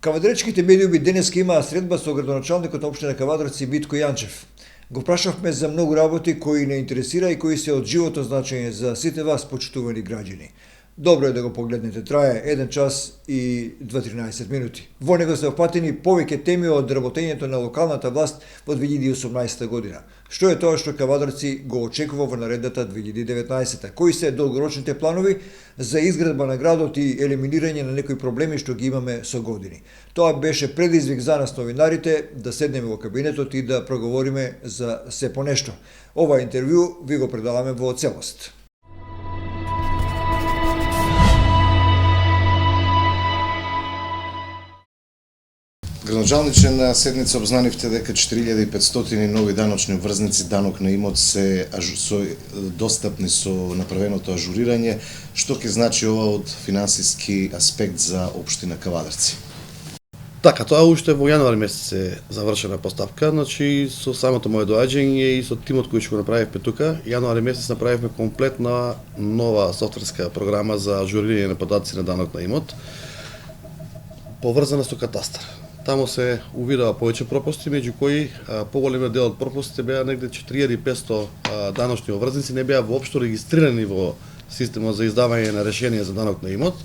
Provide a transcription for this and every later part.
Кавадаречките медиуми денеска имаа средба со градоначалникот на општина Кавадарци Митко Јанчев. Го прашавме за многу работи кои не интересира и кои се од животно значење за сите вас, почитувани граѓани. Добро е да го погледнете, трае 1 час и 2-13 минути. Во него се опатени повеќе теми од работењето на локалната власт во 2018 година. Што е тоа што Кавадарци го очекува во наредната 2019? Кои се долгорочните планови за изградба на градот и елиминирање на некои проблеми што ги имаме со години? Тоа беше предизвик за нас новинарите да седнеме во кабинетот и да проговориме за се по нешто. Ова интервју ви го предаваме во целост. Градоначалниче, на седница обзнанивте дека 4500 нови даночни обврзници данок на имот се достапни со направеното ажурирање. Што ќе значи ова од финансиски аспект за општина Кавадарци? Така, тоа уште во јануари месец е завршена поставка, значи со самото моје доаѓање и со тимот кој што го направивме тука, јануари месец направивме комплетна нова софтверска програма за ажурирање на податци на данок на имот, поврзана со катастар. Таму се увидува повеќе пропусти, меѓу кои поголемиот дел од пропустите беа негде 4500 даночни обврзници не беа воопшто регистрирани во системот за издавање на решение за данок на имот.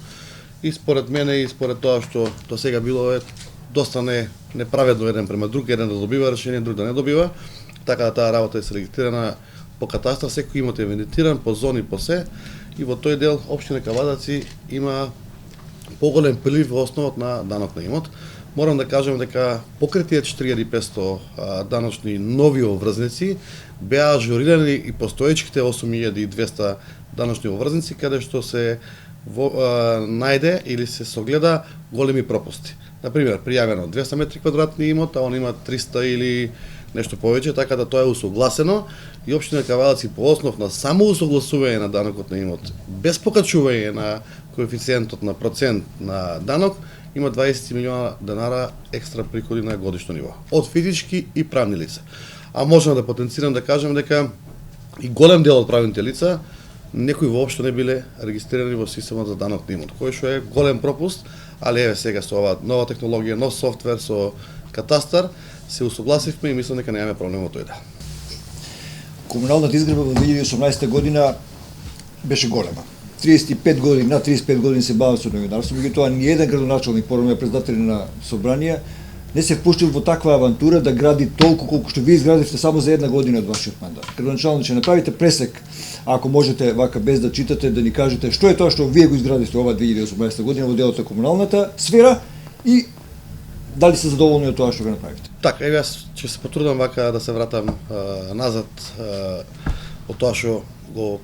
И според мене и според тоа што до сега било е доста неправедно еден према друг, еден да добива решение, друг да не добива. Така да таа работа е регистрирана по катастар, секој имот е вендитиран по зони, по се, и во тој дел општина Кавадарци има поголем прилив во основот на данок на имот. Морам да кажам дека покритие 4500 даночни нови обврзници беа ажурирани и постоечките 8200 даночни обврзници, каде што се најде или се согледа големи пропусти. Например, пријавено 200 метри квадратни имот, а он има 300 или нешто повеќе, така да тоа е усогласено и општина Кавадарци по основ на само усогласување на данокот на имот, без покачување на коефициентот на процент на данок, има 20 милиона денара екстра приходи на годишно ниво од физички и правни лица. А можам да потенцирам да кажам дека и голем дел од правните лица некои воопшто не биле регистрирани во системот за данок на имот, кој што е голем пропуст, али еве сега со ова нова технологија, нов софтвер со катастар се усогласивме и мислам дека немаме проблем во тој дел. Комуналната изградба во 2018 година беше голема. 35 години, на 35 години се бавам со новинарство, меѓутоа ни еден градоначалник, порано председател на собрание, не се впуштил во таква авантура да гради толку колку што вие изградивте само за една година од вашиот мандат. Градоначалниче, направите пресек, ако можете вака без да читате, да ни кажете што е тоа што вие го изградивте ова 2018 година во делот на комуналната сфера и дали сте задоволни од тоа што го направивте? Така, еве јас ќе се потрудам вака да се вратам назад од тоа што го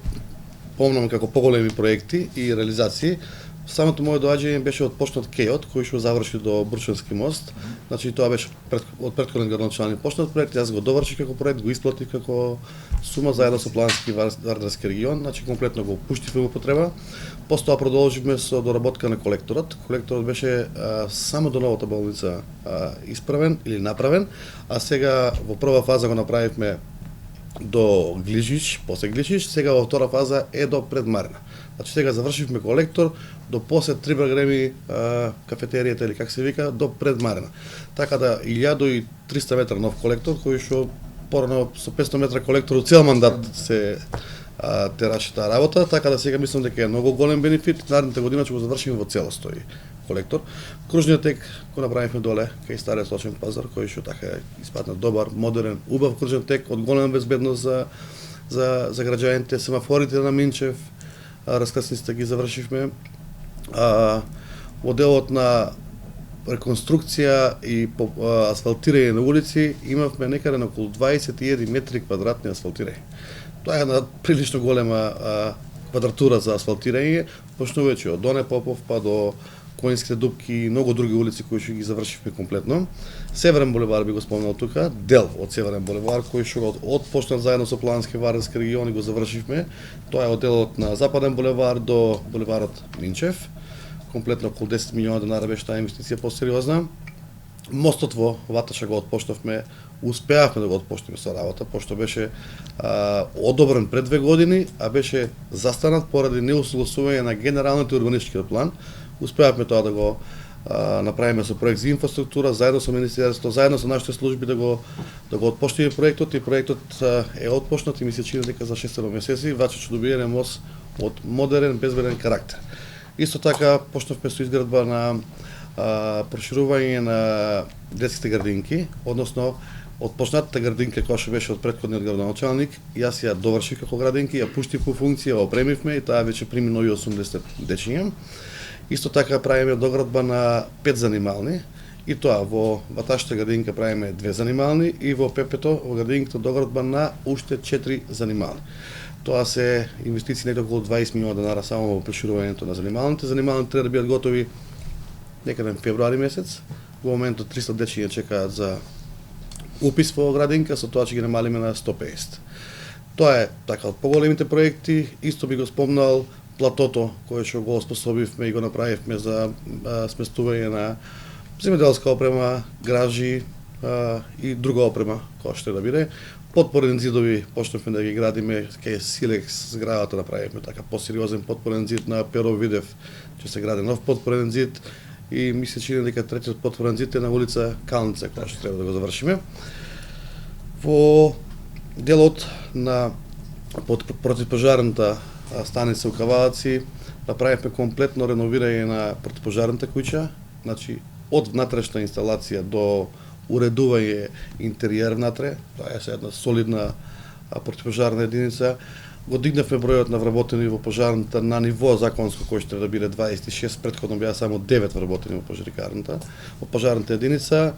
помнам како поголеми проекти и реализации. Самото моје доаѓање беше отпочнат кејот, кој што заврши до Брчански мост. Значи тоа беше од претходен градоначалник почнат проект, јас го довршив како проект, го исплатив како сума заедно со Планински и Вардарски регион, значи комплетно го пуштивме во употреба. После тоа продолживме со доработка на колекторот. Колекторот беше само до новата болница исправен или направен, а сега во прва фаза го направивме до Глижич, после Глижич, сега во втора фаза е до Предмарина. Значи сега завршивме колектор до после Трибргреми кафетеријата или как се вика до Предмарина. Така да 1300 метра нов колектор кој што порано со 500 метра колектор цел мандат се тераше таа работа, така да сега мислам дека е многу голем бенефит. Наредната година ќе го завршиме во целост тој колектор. Кружниот тек го направивме доле кај стариот Сточен пазар, кој што така испадна добар, модерен, убав кружен тек од голема безбедност за граѓаните, семафорите на Минчев, раскрсниците ги завршивме. Во делот на реконструкција и асфалтирање на улици имавме некаде на околу 21 метри квадратни асфалтирање. Тоа е една прилично голема квадратура за асфалтирање, почнувајќи од Доне Попов па до Коинските дупки и многу други улици кои што ги завршивме комплетно. Северен булевар би го спомнал тука, дел од Северен булевар кој што го отпочнат заедно со Планински и Вардарски регион и го завршивме. Тоа е од делот на Западен булевар до булеварот Минчев. Комплетно околу 10 милиона денара беше таа инвестиција посериозна. Мостот во Ваташа го отпочнавме, успеавме да го отпочнеме со работа, пошто беше одобрен пред 2 години, а беше застанат поради неусогласување на генералниот урбанистички план. Успеавме тоа да го направиме со проект за инфраструктура, заедно со Министерството, заедно со нашите служби да го отпочнеме проектот, и проектот е отпочнат и ми се чини дека за 6 месеци ваче ќе добиеме мост од модерен, безбеден карактер. Исто така почнавме со изградба на проширување на детските градинки, односно од почнатата градинка која што беше од претходниот градоначалник, јас ја довршив како градинки, ја пуштив во функција, опремивме и таа веќе прими нови 80 дечиња. Исто така правиме доградба на 5 занимални, и тоа во ваташата градинка правиме 2 занимални и во ПП-то, во градинката доградба на уште 4 занимални. Тоа се инвестиции некако околу 20 милиона денара само во проширувањето на занималните. Занималните треба да бидат готови некаде во февруари месец. Во моментот 300 дечиња чекаат за упис во градинка, со тоа ќе ги намалиме на 150. Тоа е така од поголемите проекти. Исто би го спомнал платото кое што го оспособивме и го направивме за сместување на земјоделска опрема, гражи и друга опрема која што да биде. Подпорен зидови почнавме да ги градиме, кај Силекс зградата направивме така посериозен подпорен зид, на Перо Видев ќе се гради нов подпорен зид и ми се чини дека третиот подпорен зид е на улица Калница, која што треба да го завршиме. Во делот на противпожарната станица у Кавалаци направивме комплетно реновирање на противпожарната куќа, значи од внатрешна инсталација до уредување интериер внатре. Тоа е една солидна противпожарна единица. Го дигнавме бројот на вработени во пожарната на ниво законско кој што да биде 26, претходно беа само 9 вработени во пожарната единица,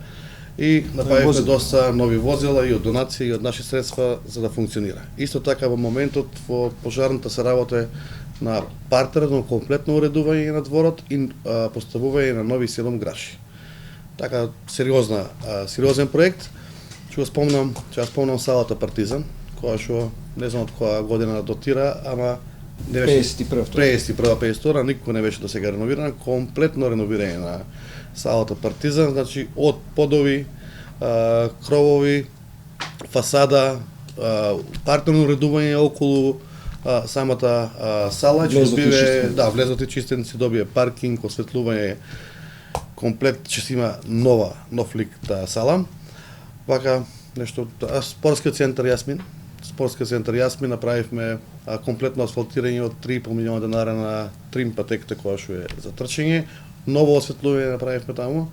и направивме доста нови возила и од донации и од наши средства за да функционира. Исто така во моментот во пожарната се работи на партерно комплетно уредување на дворот и поставување на нови 7 граши. Така сериозен проект. Ќе спомнам салата Партизан, која што не знам од која година дотира, ама не беше 51-52, никога не беше до сега реновирана, комплетно реновирање на салата Партизан, значи од подови, кровови, фасада, партерно уредување околу самата сала, влезот и чистеници, добие паркинг, осветлување, комплет ќе си има нов лик таа сала. Вака нешто, спортскиот центар Јасмин направивме комплетно асфалтирање од 3,5 милиона денара на трим патеката која што е за трчање, ново осветлување направивме таму.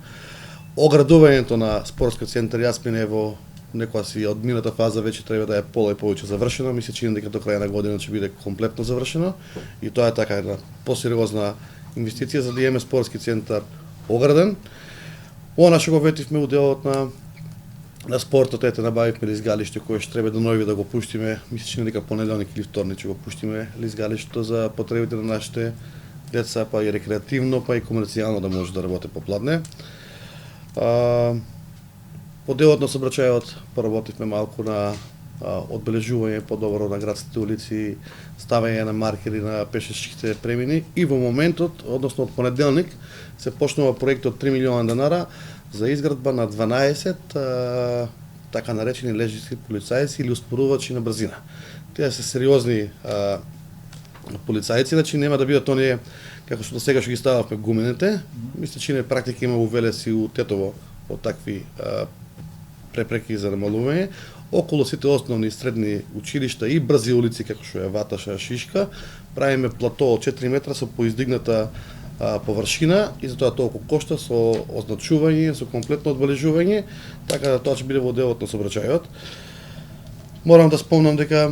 Оградувањето на спортскиот центар Јасмин е во некоја си одмината фаза, веќе треба да е пола и повеќе завршено, ми се чини дека до крај на година ќе биде комплетно завршено, и тоа е така една посериозна инвестиција за да имаме спортски центар ограден. Она што го ветивме у делот на спортот, ете набавивме лизгалиште кое што треба до нови да го пуштиме, мисля че дека понеделник или вторник ќе го пуштиме лизгалиштето за потребите на нашите деца, па и рекреативно, па и комерцијално да може да работи попладне. По делот на сообраќајот поработивме малку на одбележување подобро на градските улици, ставање на маркери на пешачките премини, и во моментот, односно од понеделник, се почнува проектот 3 милиона денара за изградба на 12 така наречени лежички полицајци или успорувачи на брзина. Тие се сериозни полицајци, значи нема да бидат оние како што сега што ги стававме гумените. Мисля че практика има у Велес и у Тетово од такви препреки за намалување. Околу сите основни и средни училишта и брзи улици како што е Ваташа, Шишка, правиме плато од 4 метра со поиздигната површина, и затоа толку кошта со означување, со комплетно одбележување, така да тоа ќе биде во делот на сообраќајот. Морам да спомнам дека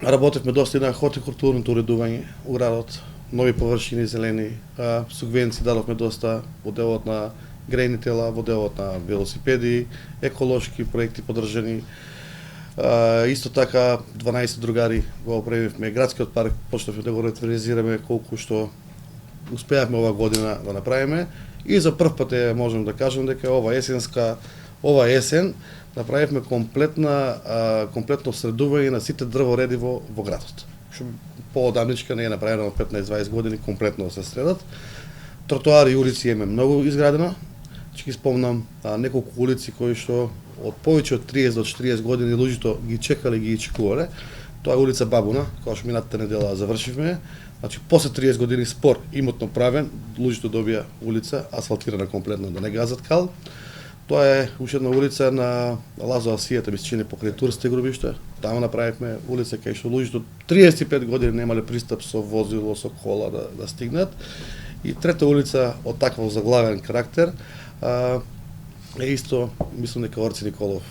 работевме доста и на хортикултурното уредување у градот, нови површини зелени, субвенции дадовме доста во делот на грејни тела, во делот на велосипеди, еколошки проекти поддржани. Исто така 12 другари го опремивме градскиот парк, почнавме да го ретвизираме колку што успеавме ова година да направиме, и за прв пат можам да кажам дека ова есен направивме комплетно средување на сите дрвореди во градот. Што поодамничка не е направено од 15-20 години комплетно да се средат. Тротоари и улици имаме многу изградено. Ќе ги спомнам неколку улици кои што од повеќе од 30 до 40 години луѓето ги чекале, ги чекувале. Тоа е улица Бабуна, која што минатата недела завршивме. Значи после 30 години спор имотно правен, луѓето добија улица асфалтирана комплетно да не газат кал. Тоа е уште една улица на Лазо Асијата, мисля, че покрај турските гробишта. Таму направивме улица кај што луѓето 35 години немале пристап со возило, со кола да стигнат. И трета улица од таков заглавен карактер е исто, мислам дека Орци Николов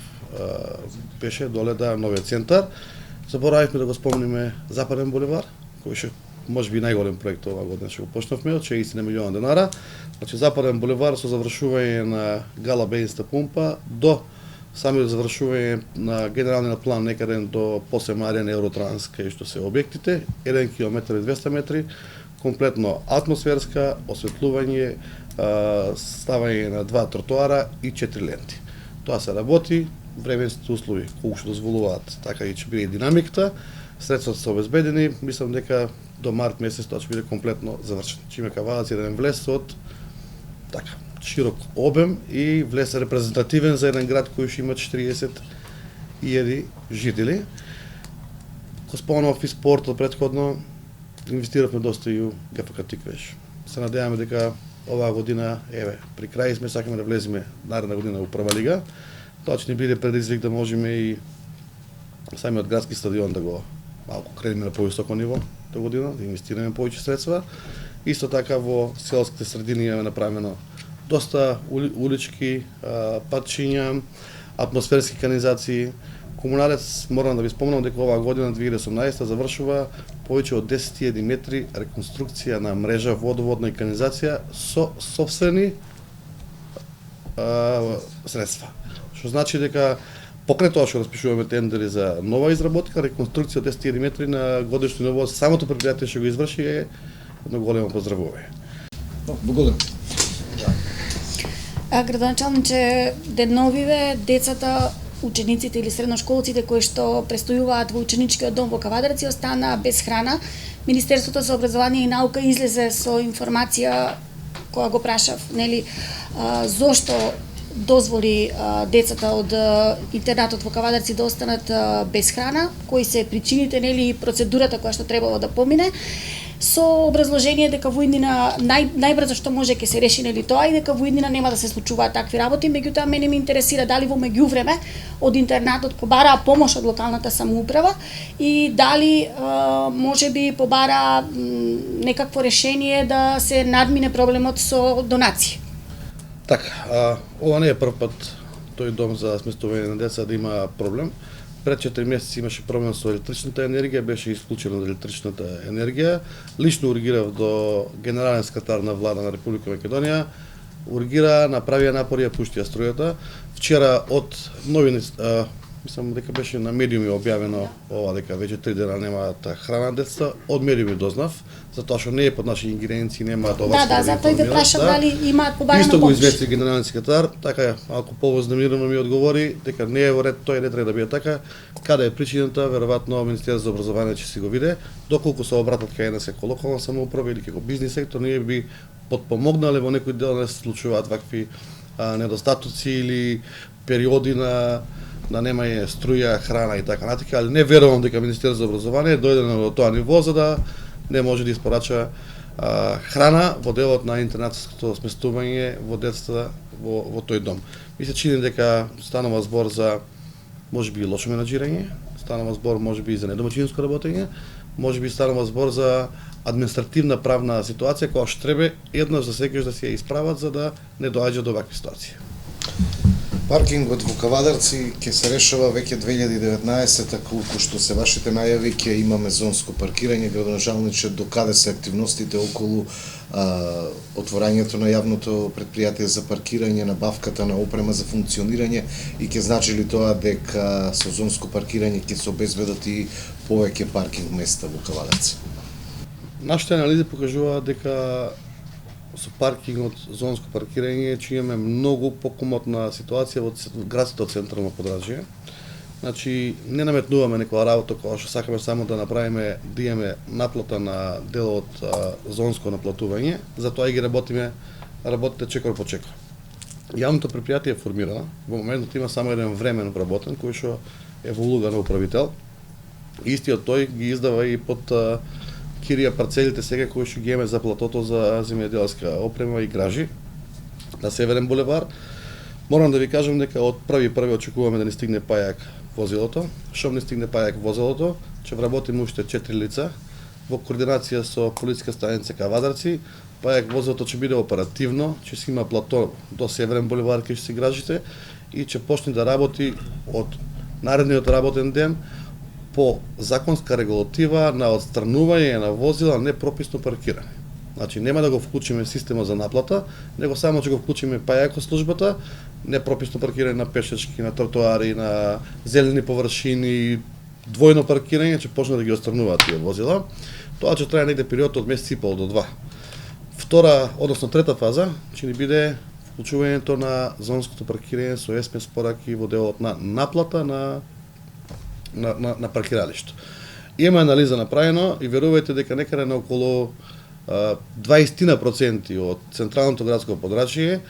беше доле да новиот центар. Заборавивме да го спомниме Западен булевар, кој ше може би најголем проект оваа година што го почнавме од 60 милиона денара. Значи Западен булевар со завршување на Гала бензинска пумпа до самиот завршување на генералниот план некаде до после Маријан Евротранс, кај што се објектите, 1 километар и 200 метри, комплетно атмосферска, осветлување, ставање на 2 тротоара и 4 ленти. Тоа се работи, временските услови колку што дозволуваат, така и ќе биде и динамиката, средствата се обезбедени, мислам дека до март месец тоа ќе биде комплетно завршено. Чиме Кавадац еден влез од така широк обем и влез репрезентативен за еден град кој што има 40.000 жители. Го спомнав и спортот претходно, инвестиравме доста и у ГФК Тиквеш. Се надеваме дека оваа година, при крај сме, сакаме да влеземе наредна година у прва лига. Тоа ќе ни биде предизвик да можеме и самиот градски стадион да го малку кредиме на повисоко ниво до година, да инвестираме повеќе средства. Исто така во селските средини имаме направено доста улички, патчиња, атмосферски канализации. Комуналец, морам да ви спомнам дека оваа година 2018 завршува повеќе од 10.000 метри реконструкција на мрежа водоводна и канализација со сопствени средства. Што значи дека покрај тоа што распишуваме тендери за нова изработка, реконструкција од 10.000 метри на годишно ниво, самото предпријатие што го изврши е едно големо поздравување. Благодарам. Градоначалниче, деновиве децата, учениците или средношколците кои што престојуваат во ученичкиот дом во Кавадарци останаа без храна. Министерството за образование и наука излезе со информација која го прашав, нели, зошто дозволи децата од интернатот во Кавадарци да останат без храна, кои се причините, нели, и процедурата која што требало да помине, со образложение дека во иднина најбрзо што може ќе се реши, нели, тоа, и дека во иднина нема да се случуваат такви работи. Меѓутоа мене ме интересира дали во меѓувреме од интернатот побараа помош од локалната самоуправа и дали можеби побараа некакво решение да се надмине проблемот со донации. Така, ова не е прв пат тој дом за сместување на деца да има проблем. Пред 4 месеци имаше проблем со електричната енергија, беше исклучена електричната енергија. Лично ургирав до генерален секретар на влада на Република Македонија, ургира, направија напори, ја пуштија струјата. Вчера од новини, мислам дека беше на медиуми објавено ова дека веќе 3 дена немаат храна децата, од медиуми дознав, затоа што не е под наши ингеренции, немаат ова. Да, затоа и ве прашав дали имаат побарана помош. Исто го извести помош. генерален секретар, така малку повознемирено ми одговори дека не е во ред, тој не треба да биде така. Каде е причината, веројатно Министерството за образование ќе си го види. Доколку се обратат кај една секоја локална самоуправа или како бизнис сектор, ние би подпомогнале во некој дел да се случуваат вакви недостатоци или периоди на немање струја, храна и така натаму, али не верувам дека Министерството за образование дојде на тоа ниво за да не може да испорача храна во делот на интернатското сместување во децата во тој дом. Ми се чини дека станува збор за можеби лошо менаџирање, станува збор можеби за недомаќинско работење, можеби станува збор за административна правна ситуација која што треба еднаш за секогаш да се ја исправат за да не доаѓа до вакви ситуации. Паркингот во Кавадарци ќе се решава веќе 2019, колку што се вашите најави, ќе имаме зонско паркирање. Градоначалниче, до каде се активностите околу отворањето на јавното предпријатие за паркирање, набавката на опрема за функционирање и ќе значи ли тоа дека со зонско паркирање ќе се обезбедат и повеќе паркинг места во Кавадарци? Нашите анализи покажуваат дека со паркингот, зонско паркирање, че имаме многу покомотна ситуација во градското централно подрачје. Значи, не наметнуваме некоја работа која што сакаме само да направиме, да имаме наплата на дел од зонско наплатување, затоа и ги работите чекор по чекор. Јавното предпријатие е формирано, во моментот има само еден времен вработен кој што е во улога на управител. Истиот тој ги издава и под кирија парцелите сега кои што ги имаме за платото за земјоделска опрема и гражи на Северен булевар. Морам да ви кажам дека од први очекуваме да ни стигне пајак возилото. Шо ни стигне пајак возилото, ќе вработиме уште 4 лица во координација со полициска станица Кавадарци. Пајак возилото ќе биде оперативно, ќе си има плато до Северен булевар кај ќе си гражите и ќе почне да работи од наредниот работен ден по законска регулатива на отстранување на возила непрописно паркирани. Значи нема да го вклучиме система за наплата, него само ќе го вклучиме пајако службата, непрописно паркирање на пешачки, на тротоари, на зелени површини, двојно паркирање ќе почне да ги отстрануваат тие возила. Тоа ќе трае негде период од месец и пол до 2. Втора, односно трета фаза, ќе ни биде вклучувањето на зонското паркирање со СМС пораки во делот на наплата на паркиралишто. Има анализа направено и верувајте дека некаде на околу 20% од централното градско подрачје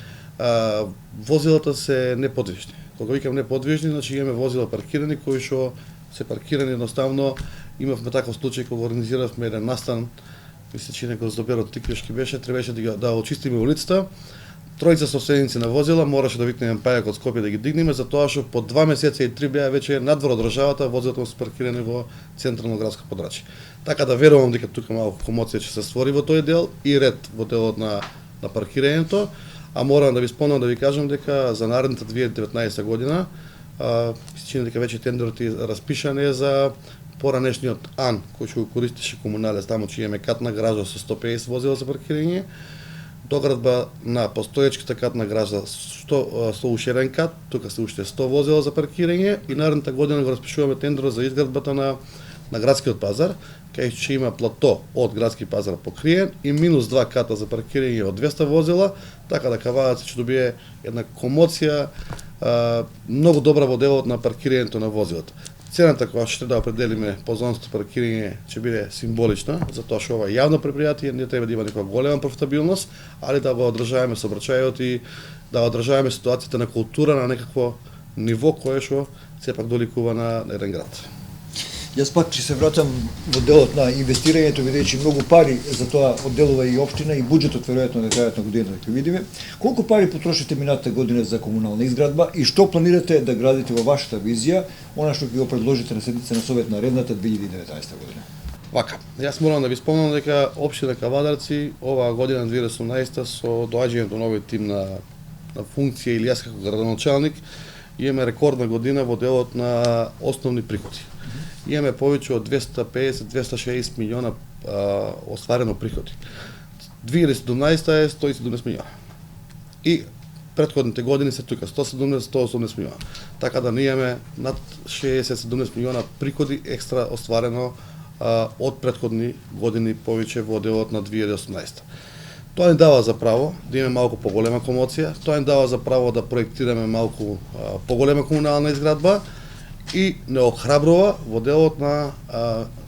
возилата се неподвижни. Кога викам неподвижни, значи имаме возила паркирани кои што се паркирани едноставно. Имавме таков случај кога организиравме еден настан, мисля че некој Здоберот Тиквишки беше, требаше да очистиме улицата. Тројца собственици на возила мораше да викнеме пајак од Скопје да ги дигнеме, затоа што по 2 месеца и 3 беа веќе надвор од државата, возилата се паркирани во централно градско подрачје. Така да верувам дека тука малку комоција ќе се створи во тој дел и ред во делот на паркирањето, а морам да ви спомнам да ви кажам дека за наредната 2019 година се чини дека веќе тендерот е распишан за поранешниот АН кој што го користеше комуналец, таму че имаме катна гража со 150 возила за паркирање, доградба на постоечката катна гража со уширен кат, тука се уште 100 возила за паркирање и наредната година го распишуваме тендерот за изградбата на градскиот пазар, кај ќе има плато од градски пазар покриен и минус 2 ката за паркирање од 200 возила, така да Кавадарци ќе добие една комоција многу добра во делот на паркирањето на возилата. Цената која ќе да определиме по зонското паркирање ќе биде символична, затоа што ова јавно предпријатие не треба да има некоја голема профитабилност, али да го одржаваме сообраќајот и да одржаваме ситуацијата на култура на некакво ниво кое што сепак доликува на еден град. Јас пак ќе се вратам во делот на инвестирањето, бидејќи многу пари за тоа одделува и општина и буџетот веројатно на крајот на годината ќе видиме. Колку пари потрошите минатата година за комунална изградба и што планирате да градите во вашата визија, она што ќе го предложите на седница на Совет наредната 2019 година? Вака, јас морам да ви спомнам дека општина Кавадарци оваа година 2018 со доаѓањето на овој тим на функција или јас како градоначалник имаме рекордна година во делот на основни приходи. Имаме повеќе од 250-260 милиона остварено приходи. 2017 е 117 милиона. И претходните години се тука 170-180 милиона. Така да ние имаме над 60-70 милиона приходи екстра остварено од претходни години повеќе во делот на 2018. Тоа ни дава за право да имаме малку поголема комоција, тоа ни дава за право да проектираме малку поголема комунална изградба и не охрабрува во делот на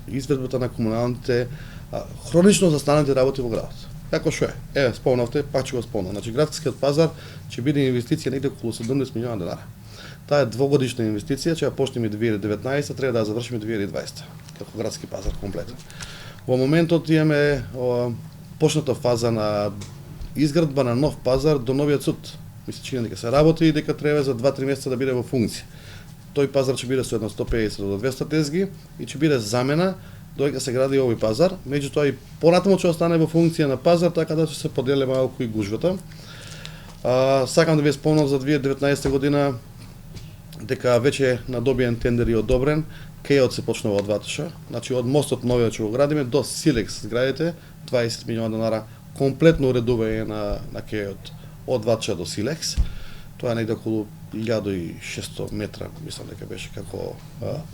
изведбата на комуналните хронично застанати работи во градот. Како што е? Еве, спомнавте, пак ќе го спомнам. Значи градскиот пазар ќе биде инвестиција негде околу 70 милиона денара. Таа е двогодишна инвестиција, ќе ја почнеме 2019, треба да ја завршиме 2020 како градски пазар комплетен. Во моментот имаме почната фаза на изградба на нов пазар до новиот суд. Мислам че дека се работи и дека треба за 2-3 месеца да биде во функција. Тој пазар ќе биде со едно 150 до 200 тезги и ќе биде замена додека се гради овој пазар, меѓутоа и понатаму ќе остане во функција на пазар, така да ќе се поделе малку и гужвата. Сакам да ви спомнам за 2019 година дека веќе надобиен тендер и одобрен, кејот се почнува од Ватоша, значи од мостот новиот ќе го градиме до Силекс зградите, 20 милиона денара комплетно уредување на кејот од Ватоша до Силекс. Тоа е негде околу 1600 метра, мислам дека беше како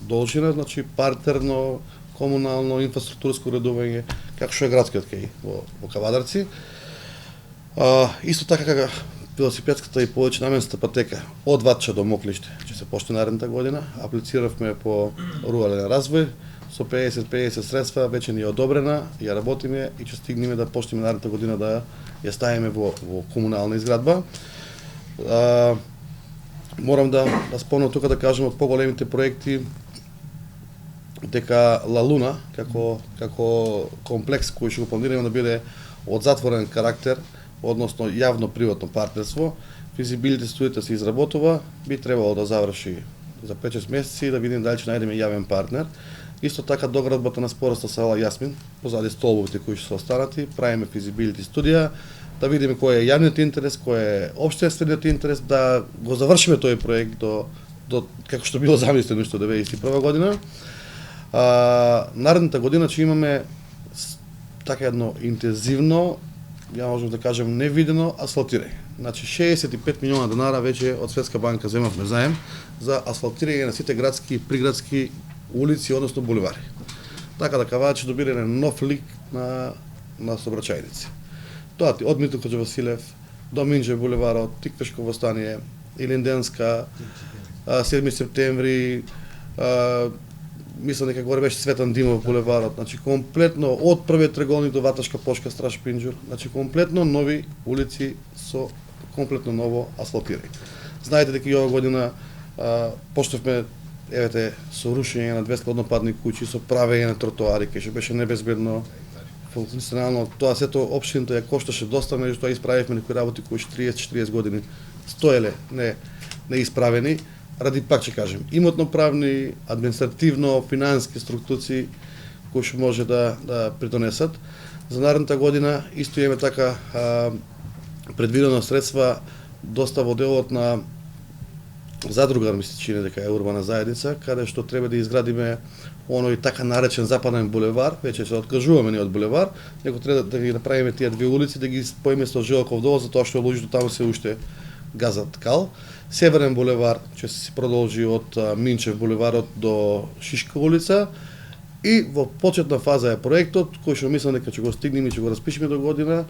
должина, значи партерно, комунално, инфраструктурско уредување, како што е градскиот кеј во Кавадарци. Исто така како велосипедската и повеќенаменската патека од Ватча до Моклиште ќе се почне наредната година. Аплициравме по рурален развој со 50-50 средства, веќе ни е одобрена, ја работиме и ќе стигнеме да почнеме наредната година да ја ставиме во комунална изградба. Морам да спомнам тука да кажам од поголемите проекти дека Ла Луна како комплекс кој што го планираме да биде од затворен карактер, односно јавно-приватно партнерство, физибилити студијата се изработува, би требало да заврши за 5-6 месеци и да видим дали ќе најдеме јавен партнер. Исто така доградбата на спорот со села Јасмин, позади столбовите кои што се останати, правиме физибилити студија, да видиме кој е јавниот интерес, кој е општествениот интерес, да го завршиме тој проект до како што било замислено уште 1991 година. Наредната година ќе имаме така едно интензивно, ја можам да кажем невидено асфалтирање. Значи 65 милиона денара веќе од Светска банка земавме заем за асфалтирање на сите градски и приградски улици, односно буливари. Така да кажа ќе добие еден нов лик на сообраќајници. Тоа ти од Митро Хоџа Василев до Минџе булеварот, Тиквешко востание, Илинденска, 7 септември, мислам дека горе беше Светан Димов булеварот, значи комплетно од првиот траголник до Ваташка Пошка, Страж Пинџур, значи комплетно нови улици со комплетно ново асфалтирање. Знаете дека и ова година почнавме евете со рушење на 2 складнопадни куќи, со правење на тротоари, кај што беше небезбедно. Функционално тоа сето општината ја кошташе доста, меѓутоа исправивме некои работи кои 30-40 години стоеле неисправени, ради пак ќе кажем, имотно-правни, административно, финансиски структури кои што може да придонесат. За наредната година исто имаме така предвидено средства доста во делот на задруга, ми се чини дека е урбана заедница, каде што треба да изградиме оној така наречен западен булевар, веќе се откажуваме ние од булевар, него треба да ги направиме тие две улици, да ги споиме со Желков дол, затоа што луѓето таму се уште газат кал. Северен булевар ќе се продолжи од Минчев булеварот до Шишка улица и во почетна фаза е проектот кој што мислам дека ќе го стигнеме и ќе го распишеме до година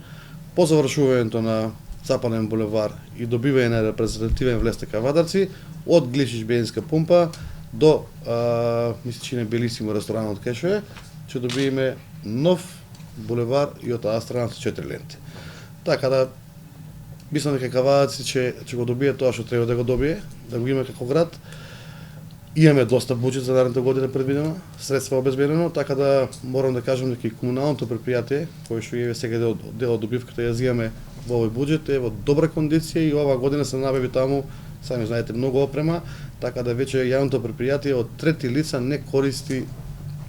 по завршувањето на Западен булевар и добивање на репрезентативен влез на Кавадарци од Гличич бензинска пумпа до мисля че Белисимо ресторанот кај што е, ќе добиеме нов булевар и од таа страна со 4 ленти. Така да мислам дека Кавадарци ќе го добие тоа што треба да го добие, да го има како град. Имаме доста буџет за наредната година предвидено, средства обезбедено, така да морам да кажам дека и комуналното предпријатие, кое што е сега дел од добивката ја зимаме во овој буџет, е во добра кондиција и оваа година се набави таму, сами знаете, многу опрема, така да веќе јавното предпријатие од трети лица не користи,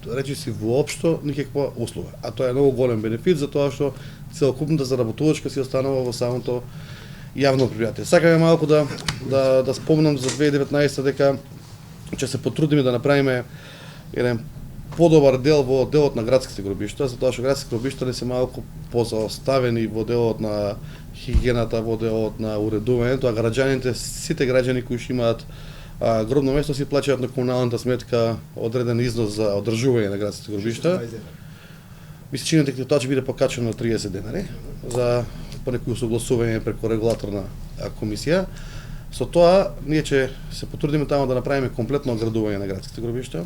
речиси воопшто никаква услуга. А тоа е многу голем бенефит за тоа што целокупната заработувачка си останува во самото јавно предпријатие. Сакаме малку да спомнам за 2019 дека ќе се потрудиме да направиме еден подобар дел во делот на градските гробишта, затоа што градските гробишта не се малку позаоставени во делот на хигиената, во делот на уредувањето, а граѓаните, сите граѓани кои што имаат гробно место си плаќаат на комуналната сметка одреден износ за одржување на градските гробишта. Ми се чини дека тоа ќе биде покачено на 30 денари за по некои согласување преку регулаторна комисија. Со тоа ние ќе се потрудиме таму да направиме комплетно оградување на градските гробишта.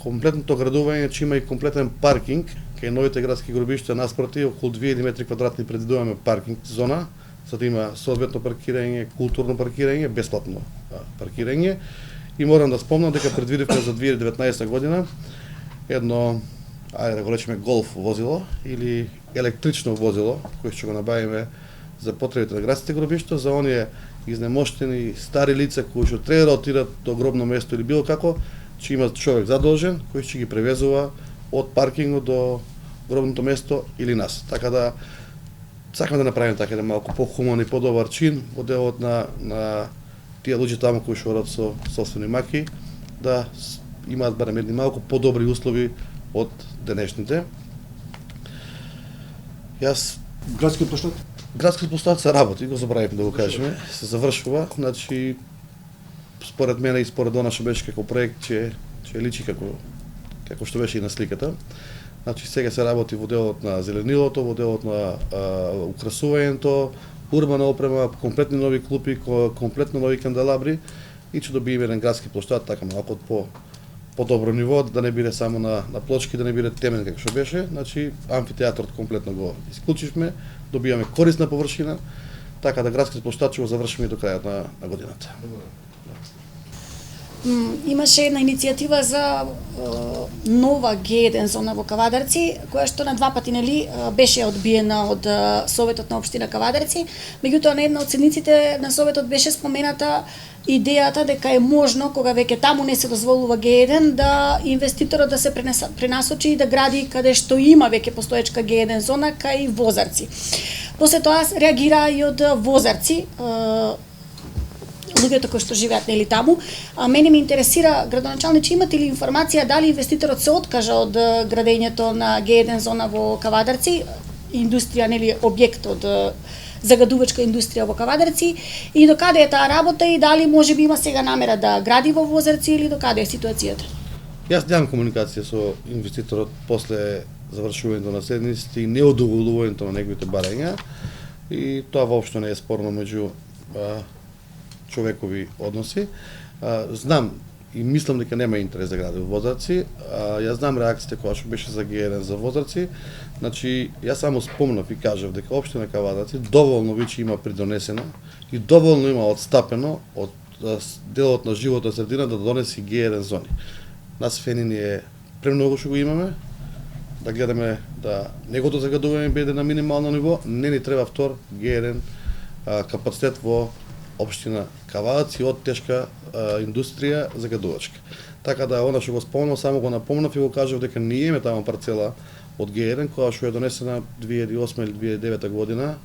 Комплетното оградување ќе има и комплетен паркинг кај новите градски гробишта наспроти, околу 2000 метри квадратни предвидуваме паркинг зона, за да има соодветно паркирање, културно паркирање, бесплатно паркирање. И морам да спомнам дека предвидивме за 2019 година едно, ајде да го речеме голф возило или електрично возило, кое ќе го набавиме за потребите на градските гробишта, за оние изнемоштени стари лица кои што треба да отидат до гробно место или било како, ќе има човек задолжен кој ќе ги превезува од паркингот до гробното место или нас. Така да сакаме да направиме така еден малку похуман и подобар чин во делот на тие луѓе таму кои што одат со собствени маки, да имаат барем едни малку подобри услови од денешните. Градскиот площад? Градскиот площад се работи, го забравивме да го кажеме, се завршува, значи според мене и според она што беше како проект ќе личи како што беше и на сликата. Значи сега се работи во делот на зеленилото, во делот на украсувањето, урбана опрема, комплетни нови клупи, комплетно нови канделабри и ќе добиеме еден градски площад така малку по добро ниво, да не биде само на плочки, да не биде темен како што беше. Значи амфитеатрот комплетно го исклучивме, добиваме корисна површина, така да градскиот площад ќе го завршиме до крајот на годината. имаше една иницијатива за нова Г1 зона во Кавадарци, која што на два пати беше одбиена од Советот на општина Кавадарци. Меѓутоа на една од седниците на Советот беше спомената идејата дека е можно, кога веќе таму не се дозволува Г1, да инвеститорот да се пренасочи и да гради каде што има веќе постоечка Г1 зона, кај Возарци. После тоа реагира и од Возарци, луѓето кои што живеат таму. Мене ме интересира, градоначалниче, имате ли информација дали инвеститорот се откажа од градењето на Г1 зона во Кавадарци, индустрија, објект од загадувачка индустрија во Кавадарци, и до каде е таа работа и дали можеби има сега намера да гради во Возарци или до каде е ситуацијата? Јас немам комуникација со инвеститорот после завршувањето на седниците и неодоволувањето на неговите барања, и тоа воопшто не е спорно меѓу човекови односи. Знам и мислам дека нема интерес да гради во Возарци. Јас знам реакциите која што беше за Г1 за Возарци. Значи, јас само спомнав и кажав дека општина Кавадарци доволно веќе има придонесено и доволно има отстапено од делот на животна средина да донеси Г1 зони. Нас фенини е премногу што го имаме, да гледаме да неговото загадување биде на минимално ниво, не ни треба втор Г1 капацитет во општина Кавадарци од тешка индустрија загадувачка. Така да она што го спомнав, само го напомнав и го кажав дека ние имаме таму парцела од Г1 која што е донесена 2008 или 2009 година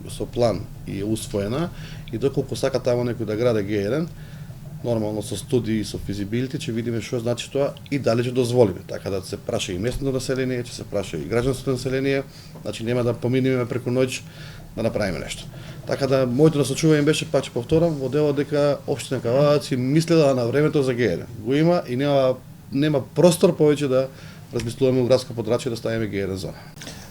со план и е усвоена, и доколку сака таму некој да граде Г1, нормално со студии и со физибилити ќе видиме што значи тоа и дали ќе дозволиме. Така да се праша и местното население, ќе се праша и граѓанското население, значи нема да поминеме преку ноќ да направиме нешто. Така да моето насочување беше, пак ќе повторам, во делот дека општина Кавадарци мислела на времето за Г1. Го има и нема простор повеќе да размислуваме у градско подрачје да ставиме Г1 зона.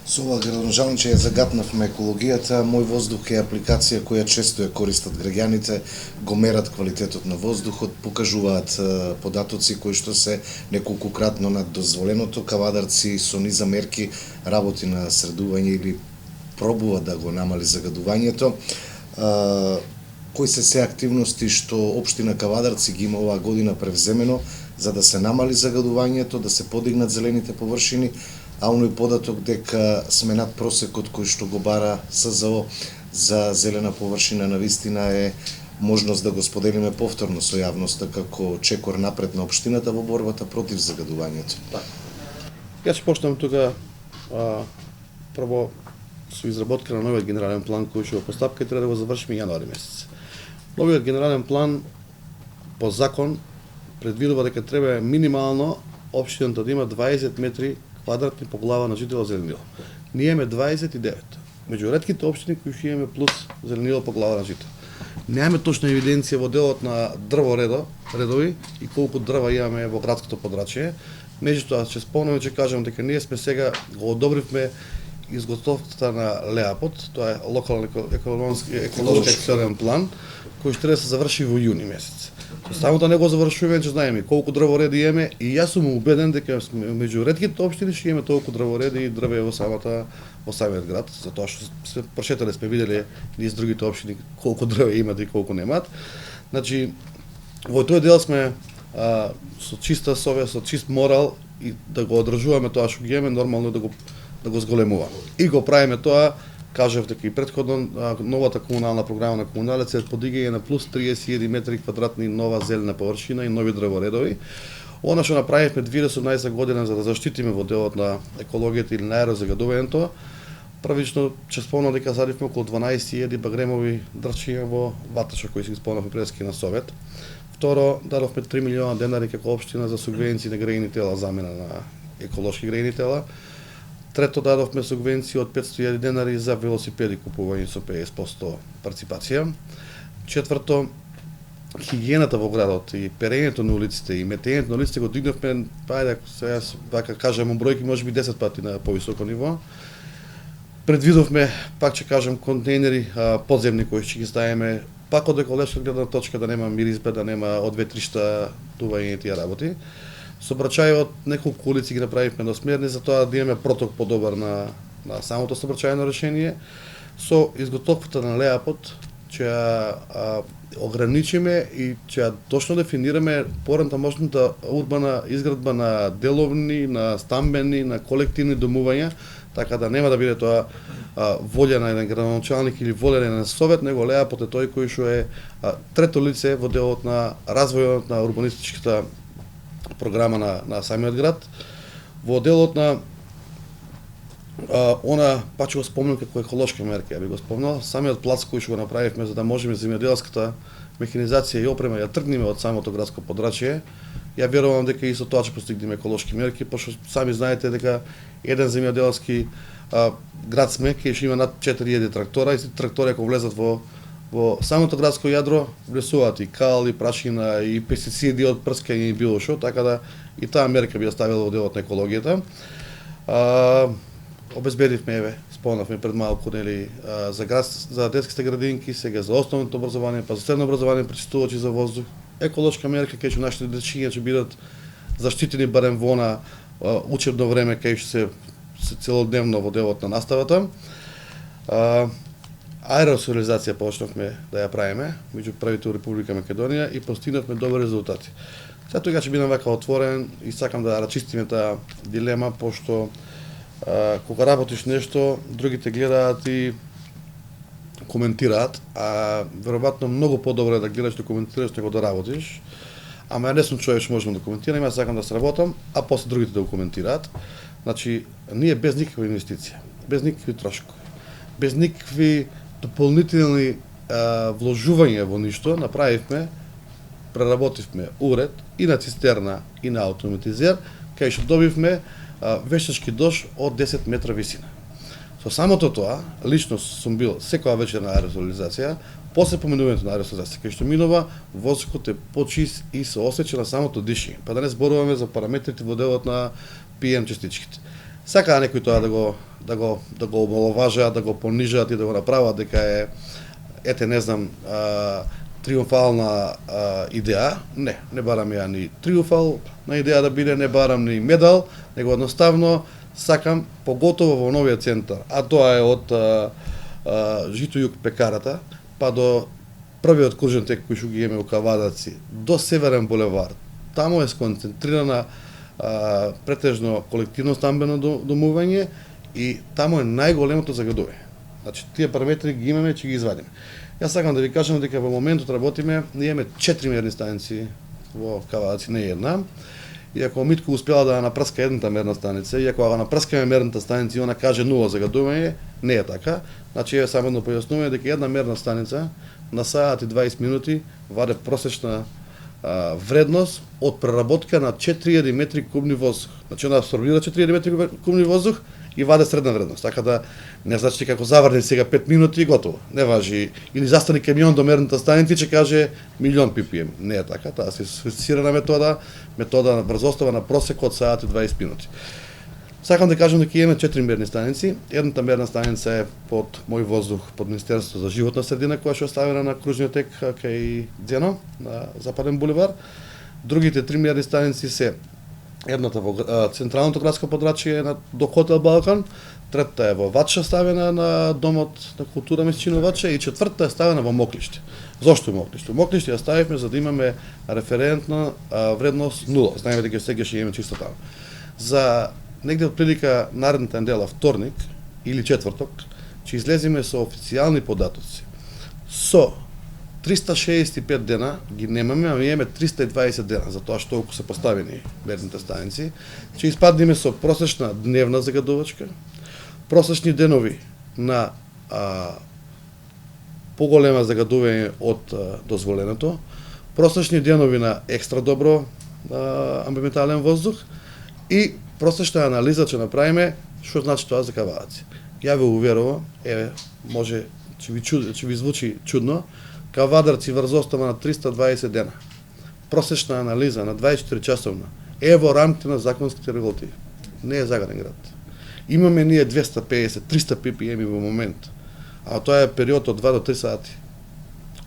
Со ова, градоначалниче, ја загатнавме екологијата. Мој воздух е апликација која често ја користат граѓаните, го мерат квалитетот на воздухот, покажуваат податоци кои што се неколкукратно над дозволеното. Кавадарци со низа мерки работи на средување или пробува да го намали загадувањето. Кои се активности што општина Кавадарци ги има оваа година превземено за да се намали загадувањето, да се подигнат зелените површини, а оној податок дека сме над просекот кој што го бара СЗО за зелена површина на вистина е можност да го споделиме повторно со јавноста како чекор напред на општината во борбата против загадувањето. Јас ќе почнам тука прво со изработка на новиот генерален план кој што е постапка и треба да го завршиме јануари месец. Новиот генерален план по закон предвидува дека треба минимално општината да има 20 метри квадратни по глава на жител зеленило. Ние имаме 29. Меѓу ретките општини кои што имаме плюс зеленило по глава на жител. Немаме точна евиденција во делот на дрворедови и колку дрва имаме во градското подрачје. Меѓутоа ќе спомнам и ќе кажам дека ние сме сега го одобривме изготовката на ЛЕАПОД, тоа е локален екологички план, кој ще треба да се заврши во јуни месец. Само да не го завршуваме, че знаеме колку дрвореди имаме, и јас сум убеден дека меѓу ретките општини ќе имаме толку дрвореди и дрве во самиот град, затоа што се прошетале сме виделе низ другите општини колку дрве имат и колку немаат. Значи, во тој дел сме со чиста совест, со чист морал и да го одржуваме тоа што ги имаме, нормално да го зголемуваме. И го правиме тоа, кажав дека и претходно новата комунална програма на комуналец е подигање на плюс 31 метри квадратни нова зелена површина и нови дрворедови. Она што направивме 2018 година за да заштитиме во делот на екологијата или на аерозагадувањето, првично ќе спомнам дека садивме околу 12.000 багремови дрвчиња во Ваташа кои се исполнавме прески на Совет. Второ, дадовме 3 милиона денари како општина за субвенции на грејни тела, замена на еколошки грејни тела. Трето, дадовме субвенции од 500.000 денари за велосипеди купување со 50% парципација. Четврто, хигиената во градот и перењето на улиците и метењето на улиците го дигнавме, ајде сега вака кажам бројки можеби 10 пати на повисоко ниво. Предвидовме, пак ќе кажам, контейнери подземни кои ќе ги ставиме пак од екологичка гледна точка, да нема миризба, да нема одветришта, тување и тие работи. Сообраќајот неколку улици ги направивме едносмерни, за тоа да имаме проток подобар на самото сообраќајно решение. Со изготовката на ЛЕАПОД ќе ограничиме и ќе точно дефинираме поранатамошната урбана изградба на деловни, на стамбени, на колективни домувања, така да нема да биде тоа волја на еден градоначалник или волја на еден совет, него леа поте тој кој што е трето лице во делот на развојот на урбанистичката програма на самиот град. Во делот на она, па ќе го спомнам како еколошка мерка, ја би го спомнал, самиот плац кој што го направивме за да можеме земјоделската механизација и опрема ја тргнеме од самото градско подрачје, ја верувам дека и со тоа ќе постигнеме еколошки мерки, пошто сами знаете дека еден земјоделски град сме, кај што има над 4000 трактора, и сите трактори ако влезат во самото градско јадро, влесуваат и кал, и прашина, и пестициди од прскање и било што, така да и таа мерка би ја ставила во делот на екологијата. Обезбедивме, еве, спомнавме пред малку, нели, за детските градинки, сега за основното образование, па за средно образование, пречистувачи за воздух, еколошка мерка кај што нашите дечиња ќе бидат заштитени барем во на учебно време кај што се целодневно во делот на наставата. Аеросолизација почнавме да ја правиме меѓу првите во Република Македонија и постигнавме добри резултати. Сега тој ќе бидам вака отворен и сакам да рачистиме таа дилема, пошто кога работиш нешто, другите гледаат и коментираат, а веројатно многу подобро е да гледаш да коментираш него да работиш. Ама ја не сум човек што можам да коментирам, јас сакам да сработам, а после другите да го коментираат. Значи, ние без никаква инвестиција, без никакви трошкови, без никакви дополнителни вложувања во ништо, направивме, преработивме уред и на цистерна и на автоматизер, кај што добивме вештачки дош од 10 метра висина. Со самото тоа, лично сум бил секоја вечер на аеросолизација, после поминувањето на аеросолизација, кај што минува, воздухот е почист и се осеќа на самото дишење. Па да не зборуваме за параметрите во делот на PM частичките. Сакаа некои тоа да го омаловажаат, да го понижаат и да го направат дека е, ете не знам, триумфална идеја. Не барам ја ни триумфал на идеја да биде, не барам ни медал, него едноставно сакам, поготово во новиот центар, а тоа е од Жито југ пекарата, па до првиот кружен тек кој што ги имаме у Кавадарци, до Северен булевар. Таму е сконцентрирана претежно колективно стамбено домување и таму е најголемото загадување. Значи, тие параметри ги имаме, ќе ги извадиме. Јас сакам да ви кажам дека во моментот работиме, ние имаме 4 мерни станици во Кавадарци, не една. И ако Митко успела да напрска едната мерна станица, и ако ја напрскаме мерната станица и она каже 0 загадување, не е така. Значи, ја само едно појаснување дека една мерна станица на саат и 20 минути ваде просечна вредност од преработка на 4000 метри кубни воздух. Значи, она абсорбира 4000 метри кубни воздух и ваде средна вредност. Така да не значи како заврни сега 5 минути и готово. Не важи. Или застани камион до мерната станица и ќе каже 1.000.000 ppm. Не е така. Таа се софистицирана метода на брзостава на просек од саат и 20 минути. Сакам да кажам дека имаме 4 мерни станици. Едната мерна станица е под мој воздух, под Министерството за животна средина, која што е ставена на кружниот тек кај Дзено, на Западен булевар. Другите 3 мерни станици се едната во централното градско подрачје до хотел Балкан, третата е во Вача ставена на Домот на култура Месчино Вача и четвртата е ставена во Моклиште. Зошто Моклиште? Моклиште ја ставивме за да имаме референтна вредност 0. Знаеме дека сега ќе имаме чисто таму. За негде од прилика наредната недела, вторник или четврток, ќе излеземе со официјални податоци. Со 365 дена ги немаме, а имаме 320 дена, за тоа што толку се поставени мерните станици. Ќе испаднеме со просечна дневна загадувачка, просечни денови на поголема загадување од дозволеното, просечни денови на екстра добро амбиентален воздух и просечна анализа ќе направиме што значи тоа за Кавадарци. Ја ве уверувам, може ќе ви звучи чудно, Кавадарци врз остава на 320 дена. Просечна анализа на 24 часовна е во рамките на законските регулативи. Не е загаден град. Имаме ние 250-300 ppm во момент, а тоа е период од 2 до 3 сати.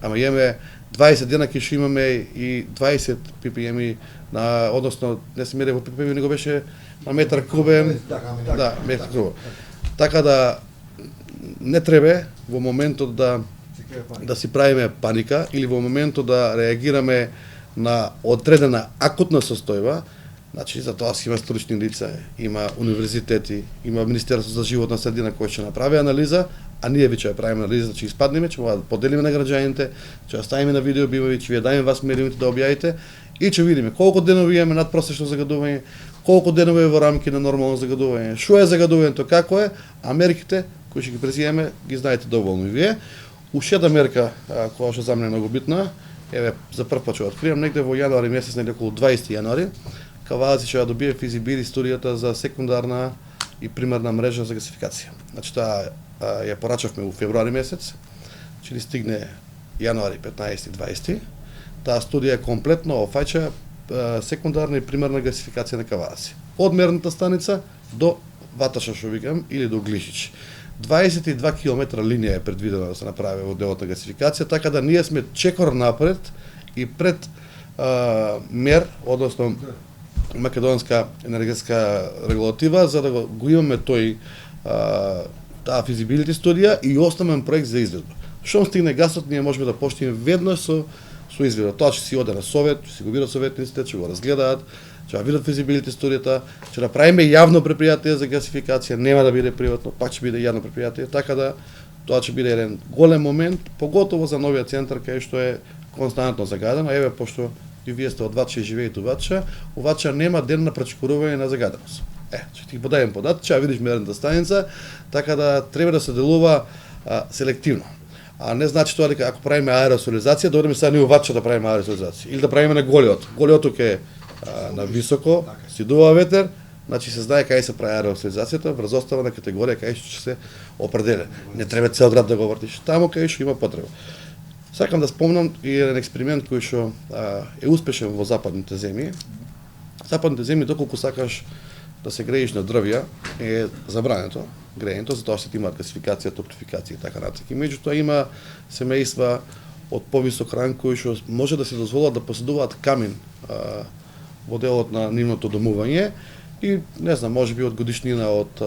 Ама имаме 20 дена ќе имаме и 20 ppm на, односно не се мере во ppm, него беше на метар кубен. Да, метар кубен. Така да не треба во моментот да да си правиме паника или во моментот да реагираме на одредена акутна состојба. Значи, за тоа си има стручни лица, има универзитети, има Министерство за животна средина кој ќе направи анализа, а ние веќе ја правиме анализа, ќе испаднеме, ќе да поделиме на граѓаните, ќе ја ставиме на видео бивови, ќе ви ја дајме вас медиумите да објавите и ќе видиме колку денови имаме надпросечно загадување, колку денови е во рамки на нормално загадување, што е загадувањето, како е, а мерките кои ќе ги преземеме ги знаете доволно и вие. Уште една мерка која што за мене е многу битна, еве за прв пат ќе откриам негде во јануари месец, негде околу 20 јануари, Кавадарци ќе ја добие физибили студијата за секундарна и примарна мрежа за гасификација. Значи таа ја порачавме во февруари месец, ќе ни стигне јануари 15-20. Таа студија комплетно офаќа секундарна и примарна гасификација на Кавадарци. Од мерната станица до Ваташа, што викам, или до Глишич. 22 км линија е предвидена да се направи во делот на гасификација, така да ние сме чекор напред и пред мер, односно македонска енергетска регулатива, за да го имаме таа физибилити студија и основен проект за изведба. Шом стигне гасот, ние можеме да почнеме веднаш со изведба. Тоа ќе си оде на совет, ќе си го видат советниците, ќе го разгледаат, ќе видат физибилити студијата, ќе направиме јавно предпријатие за гасификација, нема да биде приватно, пак ќе биде јавно предпријатие, така да тоа ќе биде еден голем момент, поготово за новиот центар кај што е константно загадено. Еве, пошто и вие сте од Ватча и живеете у Ватча нема ден на пречекорување на загаденост. Ќе ти подадем податки, ќе видиш мерната станица, така да треба да се делува селективно. А не значи тоа дека ако правиме аеросолизација, да одиме сега ние у Ватча да правиме аеросолизација или да правиме на Голиот. Голиоток е на високо, си дува ветер, значи се знае кај се прави аеросолизацијата, врз оставена категорија кај што ќе се определя. Не треба цел град да го вртиш, таму кај што има потреба. Сакам да спомнам и еден експеримент кој што е успешен во западните земји. Западните земји, доколку сакаш да се грееш на дрвја, е забрането грејето, затоа што имаат гасификација, топлификација и така натаму. Меѓутоа има семејства од повисок ранг кои што може да се дозволат да поседуваат камин во делот на нивното домување и не знам, можеби од годишнина од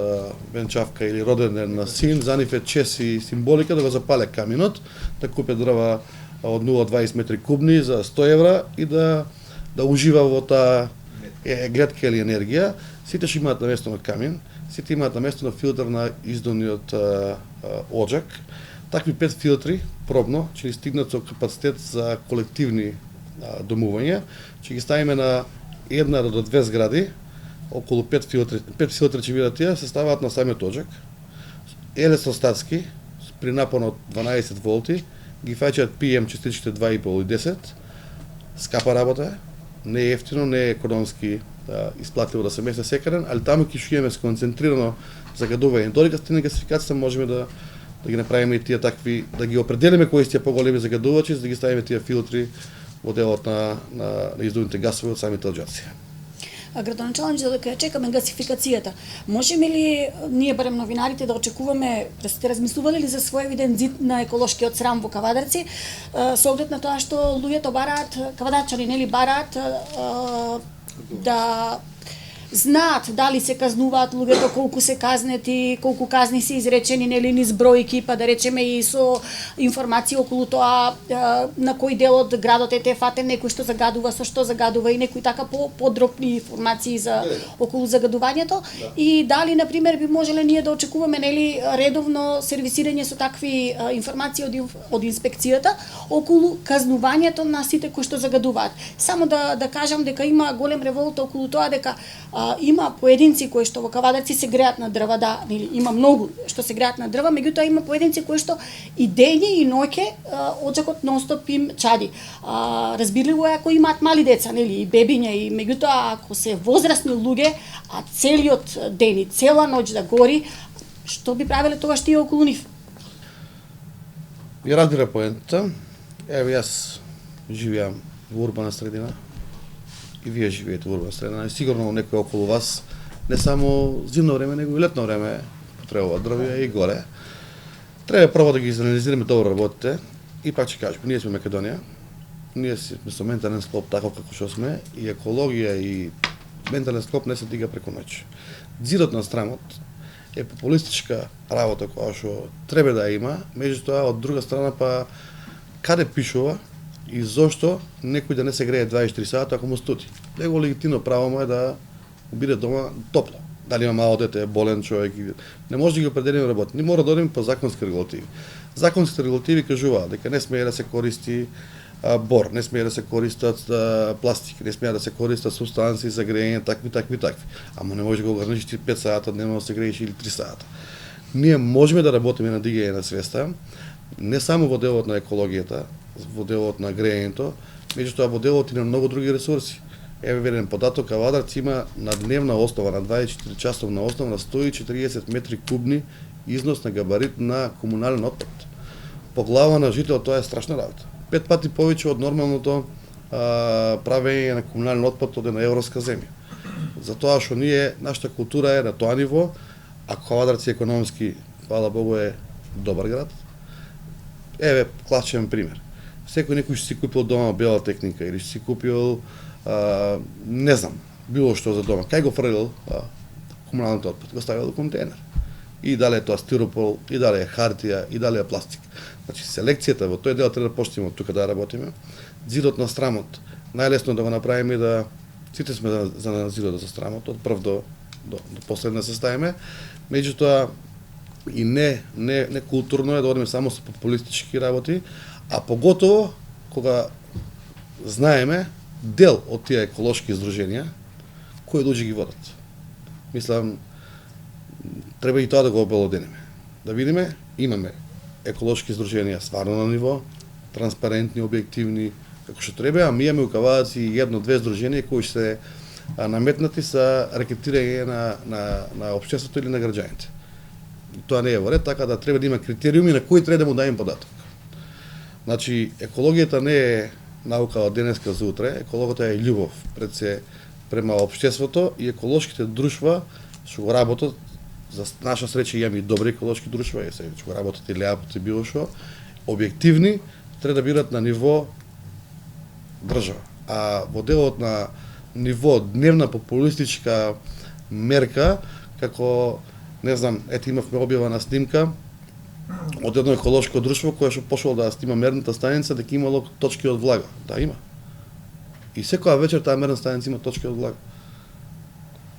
венчавка или роден ден на син, за нив е чест и символика да го запале каминот, да купе дрва од 0,20 метри кубни за 100 евра и да ужива во таа гледка или енергија. Сите што имаат наместено камин, сите имаат наместено филтер на издолниот оџак. Такви 5 филтри пробно ќе ни стигнат со капацитет за колективни домувања. Ќе ги ставиме на 1 до 2 згради, околу 5 филтри ќе бидат тие, се ставаат на самиот оџак. Електростатски, при напон од 12 волти, ги фаќаат PM частичките 2,5 и 10. Скапа работа, не е ефтино, не е економски исплатливо да се месте секаден, али таму ќе што имаме сконцентрирано загадување. Додека стигне гасификација, можеме да ги направиме и тие такви, да ги определиме кои се тие поголеми загадувачи, за да ги ставиме тие филтри во делот на издувните гасови од самите оџаци. Градоначалник, за дека чекаме гасификацијата, можеме ли ние барем новинарите да очекуваме, да сте размислували ли за своевиден зид на еколошкиот срам во Кавадарци, со оглед на тоа што луѓето бараат, кавадарчани нели бараат да знаат дали се казнуваат луѓето, колку се казнети, колку казни се изречени, нели низ бројки, па да речеме и со информации околу тоа на кој дел од градот е фатен, некој што загадува, со што загадува и некои така подробни информации за околу загадувањето. И дали на пример би можеле ние да очекуваме нели редовно сервисирање со такви информации од инспекцијата околу казнувањето на сите кои што загадуваат. Само да кажам дека има голем револт околу тоа дека има поединци кои што во Кавадарци се греат на дрва, да, нели има многу што се греат на дрва, меѓутоа има поединци кои што и дење и ноќе оџакот нонстоп им чади. Разбирливо е ако имаат мали деца, нели, и бебиња, и меѓутоа ако се возрастни луѓе, а целиот ден и цела ноќ да гори, што би правеле тогаш тие околу нив? Ја разбира поентата. Еве јас живеам во урбана средина. И вие живеете во урбана средина, и сигурно некој околу вас, не само зимно време, него и летно време потребува дрвја и горе. Треба прво да ги изанализираме добро работите и пак ќе кажем, ние сме Македонија, ние сме со ментален склоп тако како што сме, и екологија и ментален склоп не се дига преку ноќ. Зидот на срамот е популистичка работа која што треба да има, меѓутоа од друга страна па каде пишува и зошто некој да не се грее 24 сата ако му студи. Него легитимно право му е да биде дома топло. Дали има мало дете, болен човек, не може да ги определиме работи. Ни мора да одиме по законски регулативи. Законските регулативи кажуваат дека не смее да се користи бор, не смее да се користат пластики, не смее да се користат субстанции за грејење, такви. Ама не може да го ограничиш 5 сата дневно да се грееш или 3 сата. Ние можеме да работиме на дигање на свеста, не само во делот на екологијата, во делот на грејењето, меѓутоа во делот и на многу други ресурси. Еве еден податок, Кавадарци има на дневна основа, на 24 часовна основа, на 140 метри кубни износ на габарит на комунален отпад. По глава на жител тоа е страшна работа. 5 пати повеќе од нормалното правење на комунален отпад од една европска земја. Затоа што ние, нашата култура е на тоа ниво, а Кавадарци економски, фала Богу, е добар град. Еве, класичен пример. Секој некој што си купил дома бела техника или што си купил не знам, било што за дома. Кај го фрлил комуналниот отпад? Го ставил во контейнер. И дали е тоа стиропол, и дали е хартија, и дали е пластик. Значи, селекцијата во тој дел треба да почнеме од тука да работиме. Зидот на срамот, најлесно да го направиме да сите сме за зидот за срамот, од прв до последна се ставиме. Меѓутоа, и не културно е да одиме само со популистички работи, а поготово кога знаеме дел од тие еколошки издруженија кои луѓе ги водат. Мислам, треба и тоа да го обелодениме. Да видиме, имаме еколошки издруженија стварно на ниво, транспарентни, објективни, како што треба, а ми имаме у Кавадарци 1-2 издруженија кои се наметнати за рекетирање на општеството или на граѓаните. Тоа не е во ред, така да треба да има критериуми на кои треба да му дајем податок. Значи, екологијата не е наука од денеска за утре, екологата е љубов пред се према општеството и еколошките друштва што го работат, за наша среќа имаме и добри еколошки друштва, и се го работат и леапот и било што, објективни, треба да бидат на ниво држава. А во делот на ниво дневна популистичка мерка, како, не знам, ете имавме објава снимка од едно еколошко друштво кое што пошло да снима мерната станица дека имало точки од влага. Да, има. И секоја вечер таа мерна станица има точки од влага.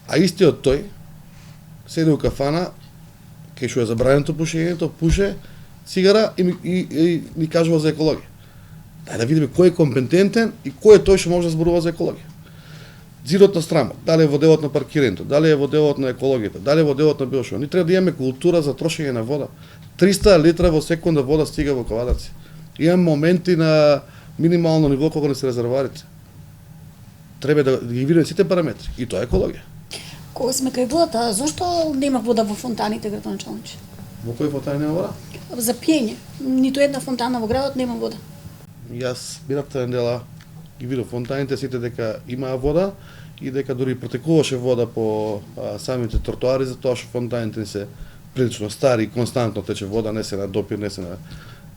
А истиот тој седи у кафана, кај што е забрането пушењето, пуше цигара и ни кажува за екологија. Дај да видиме кој е компетентен и кој е тој што може да зборува за екологија. Зидот на срамот, дали е во делот на паркирањето, дали е во делот на екологијата, дали е во делот на било што. Ни треба да имаме култура за трошење на вода. 300 литра во секунда вода стига во Кавадарци. Имаме моменти на минимално ниво кога не се резервоарите. Треба да ги видиме сите параметри. И тоа е екологија. Кога сме кај водата, зошто нема вода во фонтаните, градоначалниче? Во кои фонтани нема вода? За пиење. Ниту една фонтана во градот нема вода. Јас минатата недела ги видов фонтаните сите дека имаа вода и дека дури протекуваше вода по самите тротоари, затоа што фонтаните не се прилично стари и константно тече вода, не се на допир, не се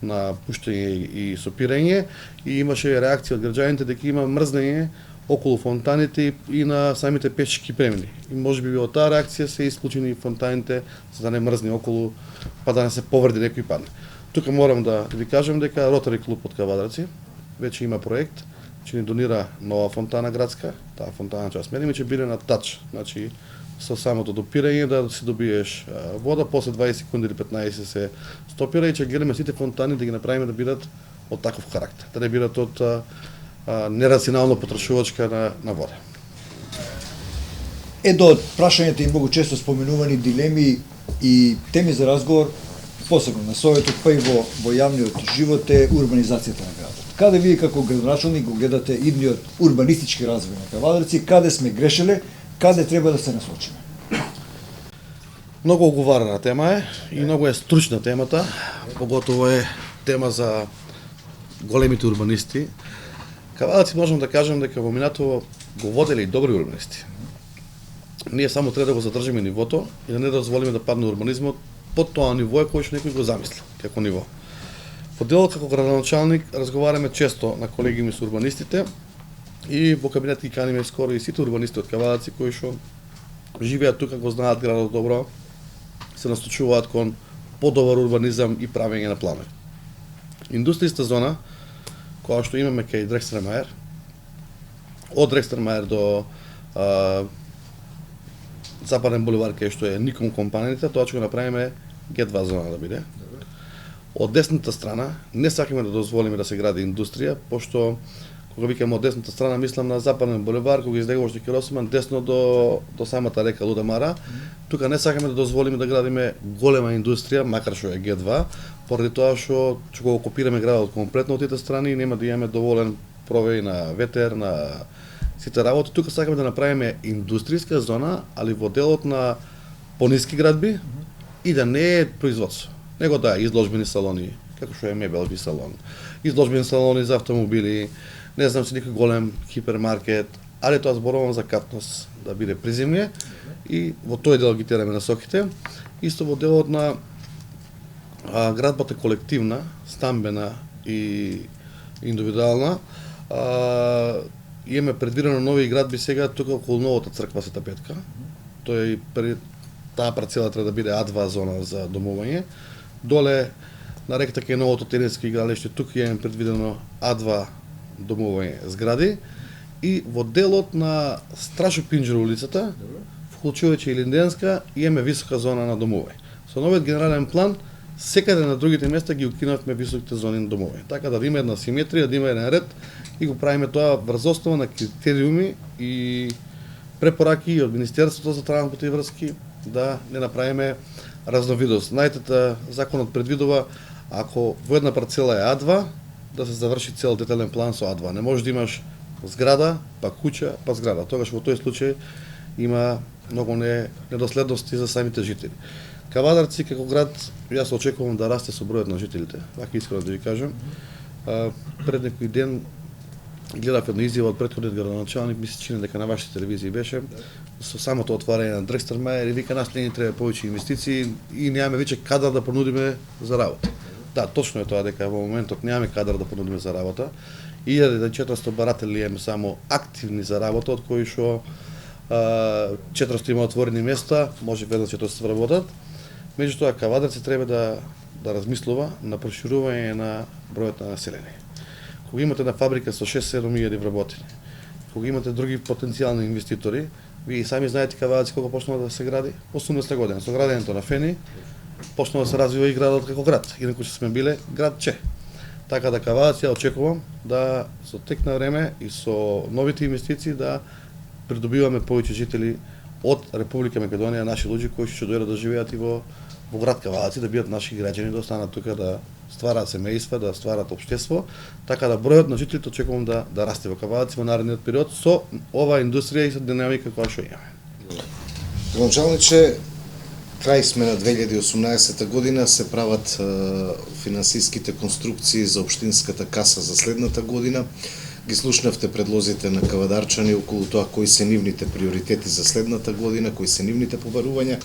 на пуштање и сопирање, и имаше реакција од граѓаните дека има мрзнење околу фонтаните и на самите пешки премини. И можеби од таа реакција се исклучени фонтаните за да не мрзне околу, па да не се повреди некој падне. Тука морам да ви кажам дека Ротари клуб од Кавадарци веќе има проект, че ни донира нова фонтана градска. Таа фонтана ќе смениме, ќе биде на тач, значи со самото допирање да си добиеш вода, после 20 секунди или 15 се стопира и ќе гледаме сите фонтани да ги направиме да бидат од таков карактер, да не бидат од нерационално потрошувачка на вода. Едно од прашањата и многу често споменувани дилеми и теми за разговор, посебно на Советот, па и во јавниот живот е урбанизацијата на градот. Каде вие како градоначалник го гледате идниот урбанистички развој на Кавадарци, каде сме грешеле, каде треба да се насочиме? Многу оговарана тема е и многу е стручна темата, поготово е тема за големите урбанисти. Кавадарци можам да кажам дека во минатово го воделе и добри урбанисти. Ние само треба да го задржиме нивото и да не дозволиме да падне урбанизмот под тоа ниво кој што некој го замисли како ниво. Во делот како градоначалник разговараме често на колегиуми со урбанистите и во кабинет ги каниме скоро и сите урбанисти од Кавадарци кои што живеат тука, го знаат градот добро се насочуваат кон подобар урбанизам и правење на планови. Индустријска зона, која што имаме кај Дрекстермајер, од Дрекстермајер до Западен булевар, кај што е Ником компанијата, тоа ќе го направиме Г2 зона да биде. Од десната страна не сакаме да дозволиме да се гради индустрија, пошто кога викам од десната страна мислам на Западен булевар, кога излегуваш до Киросман, десно до самата река Лудамара. Тука не сакаме да дозволиме да градиме голема индустрија, макар што е Г2, поради тоа што ќе го окупираме градот комплетно од тите страни и нема да имаме доволен провеј на ветер, на сите работи. Тука сакаме да направиме индустријска зона, али во делот на пониски градби и да не е производство, него да изложбени салони, како што е мебелски салон, изложбени салони за автомобили, не знам се никој голем хипермаркет, али тоа зборувам за катност да биде приземје и во тој дел ги тераме насоките. Исто во делот на градбата колективна, стамбена и индивидуална, имаме предвидено нови градби сега тука околу новата црква Света Петка. Таа парцела треба да биде А2 зона за домување. Доле на реката кај новото тениско игралиште тука имаме предвидено А2 домување згради и во делот на Страшо Пинџер улицата, вклучувајќи и Линденска, имаме висока зона на домување. Со новиот генерален план секаде на другите места ги укинавме високите зони на домување. Така да има една симетрија, да има еден ред и го правиме тоа врз основа на критериуми и препораки од Министерството за транспорт и врски да не направиме разновидност. Најтата законот предвидува ако во една парцела е А2 да се заврши цел детален план со А2. Не можеш да имаш зграда, па куќа, па зграда. Тогаш во тој случај има многу недоследности за самите жители. Кавадарци како град, јас очекувам да расте со бројот на жителите. Вака искрено да ви кажам. Пред некој ден гледав една изјава од претходниот градоначалник, ми се чини дека на вашите телевизии беше, со самото отварање на Дрекстермајер и вика нас не ни треба повеќе инвестиции и немаме веќе кадар да понудиме за работа. Да, точно е тоа дека во моментот немаме кадар да понудиме за работа. 1400 баратели имаме само активни за работа, од кои што 400 има отворени места, може веднаш ќе тоа се вработат. Меѓутоа, Кавадарци треба да размислува на проширување на бројот на население. Кога имате една фабрика со 6-7 илјади вработени, кога имате други потенцијални инвеститори, вие и сами знаете Кавадарци кога почнува да се гради, 80 година, со градењето на Фени, почнува да се развива и градот како град, инаку сме биле градче. Така да Кавадарци ја очекувам да со тек на време и со новите инвестиции да придобиваме повеќе жители од Република Македонија, наши луѓе кои ќе дојдат да живеат и во град Кавадарци, да бидат наши граѓани, да останат тука, да ствараат семејства, да ствараат општество, така да бројот на жителите очекувам да расте во Кавадарци во наредниот период со оваа индустрија и со динамика која што имаме. Градоначалниче, крај сме на 2018 година, се прават финансиските конструкции за општинската каса за следната година. Ги слушнавте предлозите на кавадарчани околу тоа кои се нивните приоритети за следната година, кои се нивните побарувања,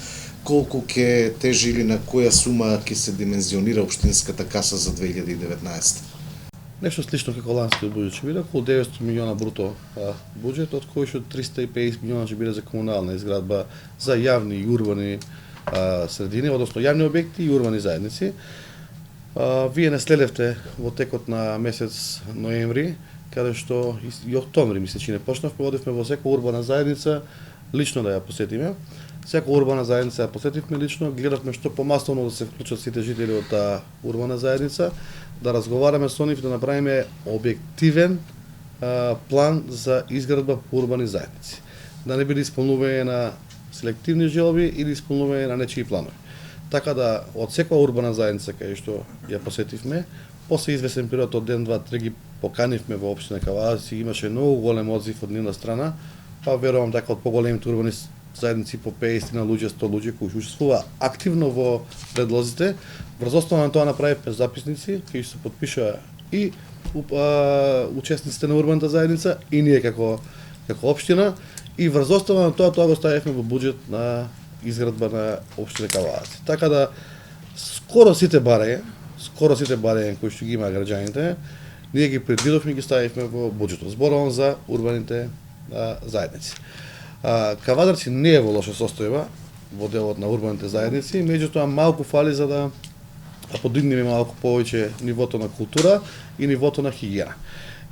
колку ќе тежи или на која сума ќе се димензионира општинската каса за 2019. Нешто слично како ланскиот буџет ќе биде, околу 900 милиона бруто буџет, од кои што 350 милиона ќе биде за комунална изградба, за јавни и урбани средини, односно јавни објекти и урбани заедници. Вие не следевте во текот на месец ноември, каде што и октомври ми се чини почнавме, одевме во секоја урбана заедница лично да ја посетиме. Секоја урбана заедница ја посетивме лично, гледавме што помасовно да се вклучат сите жители од таа урбана заедница, да разговараме со нив, да направиме објективен план за изградба по урбани заедници. Да не биде исполнување на селективни желби или исполнување на нечии планови. Така да од секоја урбана заедница кај што ја посетивме, после извесен период од ден, 2, 3 ги поканивме во општина Кавадарци, имаше многу голем одзив од нивна страна, па верувам дека од поголемите урбани заедници по 50 на луѓе, 100 луѓе кои учествува активно во предлозите. Врз основа на тоа направивме записници кои се потпиша и учесниците на урбаната заедница и ние како општина и врз основа на тоа го ставивме во буџет на изградба на општина Кавадарци. Така да скоро сите барања кои што ги има граѓаните, ние ги предвидовме и ги ставивме во буџетот. Зборувам за урбаните заедници. Кавадарци не е во лоша состојба, во делот на урбаните заедници, меѓутоа малку фали за да подигнеме малку повеќе нивото на култура и нивото на хигиена.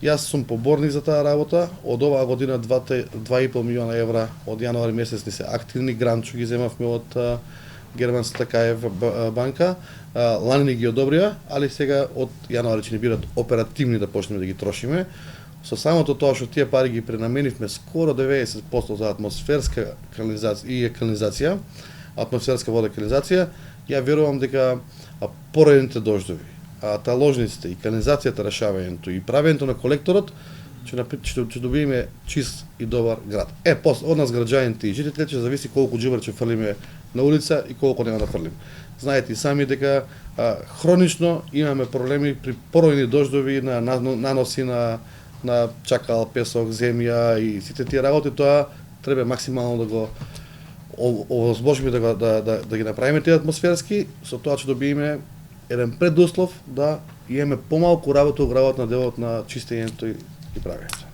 Јас сум поборник за таа работа. Од оваа година 2,5 милиона евра од јануари месец ни се активни гранчо ги земавме од германската КФ банка. Лани ни ги одобрија, али сега од јануари ќе ни бидат оперативни да почнеме да ги трошиме. Со самото тоа што тие пари ги пренаменивме скоро 90% за атмосферска канализација, атмосферска вода канализација, ја верувам дека поројните дождови, таложниците и канализацијата решавањето и правењето на колекторот ќе добиеме чист и добар град. Од нас граѓаните и жителите ќе зависи колку џибар ќе фрлиме на улица и колку нема да фрлиме. Знаете и сами дека хронично имаме проблеми при поројни дождови на наноси на чакал, песок, земја и сите тие работи, тоа треба максимално да го овозможиме да ги направиме тие атмосферски, со тоа ќе добиеме еден предуслов да имаме помалку работа во градот на делот на чистењето и правењето.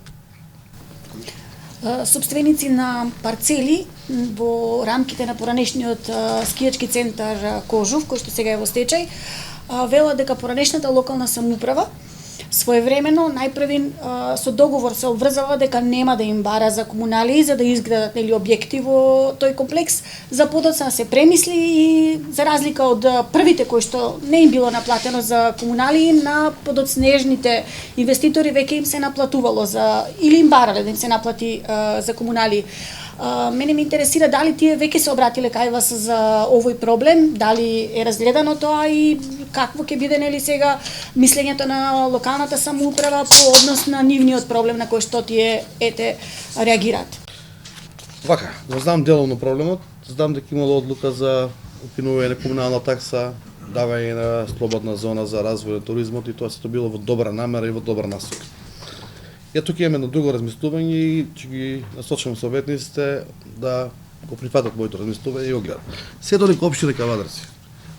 Собственици на парцели во рамките на поранешниот скијачки центар Кожув, кој што сега е во стечај, велат дека поранешната локална самоуправа своевремено најпрви со договор се обврзава дека нема да им бара за комунали за да изградат објекти во тој комплекс, за подоцна се премисли и за разлика од првите кои што не им било наплатено за комунали, на подоцнежните инвеститори веќе им се наплатувало или им барале да им се наплати за комунали. Мене ме интересира дали тие веќе се обратиле кај вас за овој проблем, дали е разгледано тоа и какво ќе биде сега мислењето на локалната самоуправа по однос на нивниот проблем на кој што тие реагираат. Вака, го знам деловно проблемот, знам дека имало одлука за укинување на комунална такса, давање на слободна зона за развој на туризмот и тоа се било во добра намера и во добра насока. Ја тука имаме на друго размислување и ќе ги насочам советниците да го прифатат моето размислување и го гледат. Се додека општина Кавадарци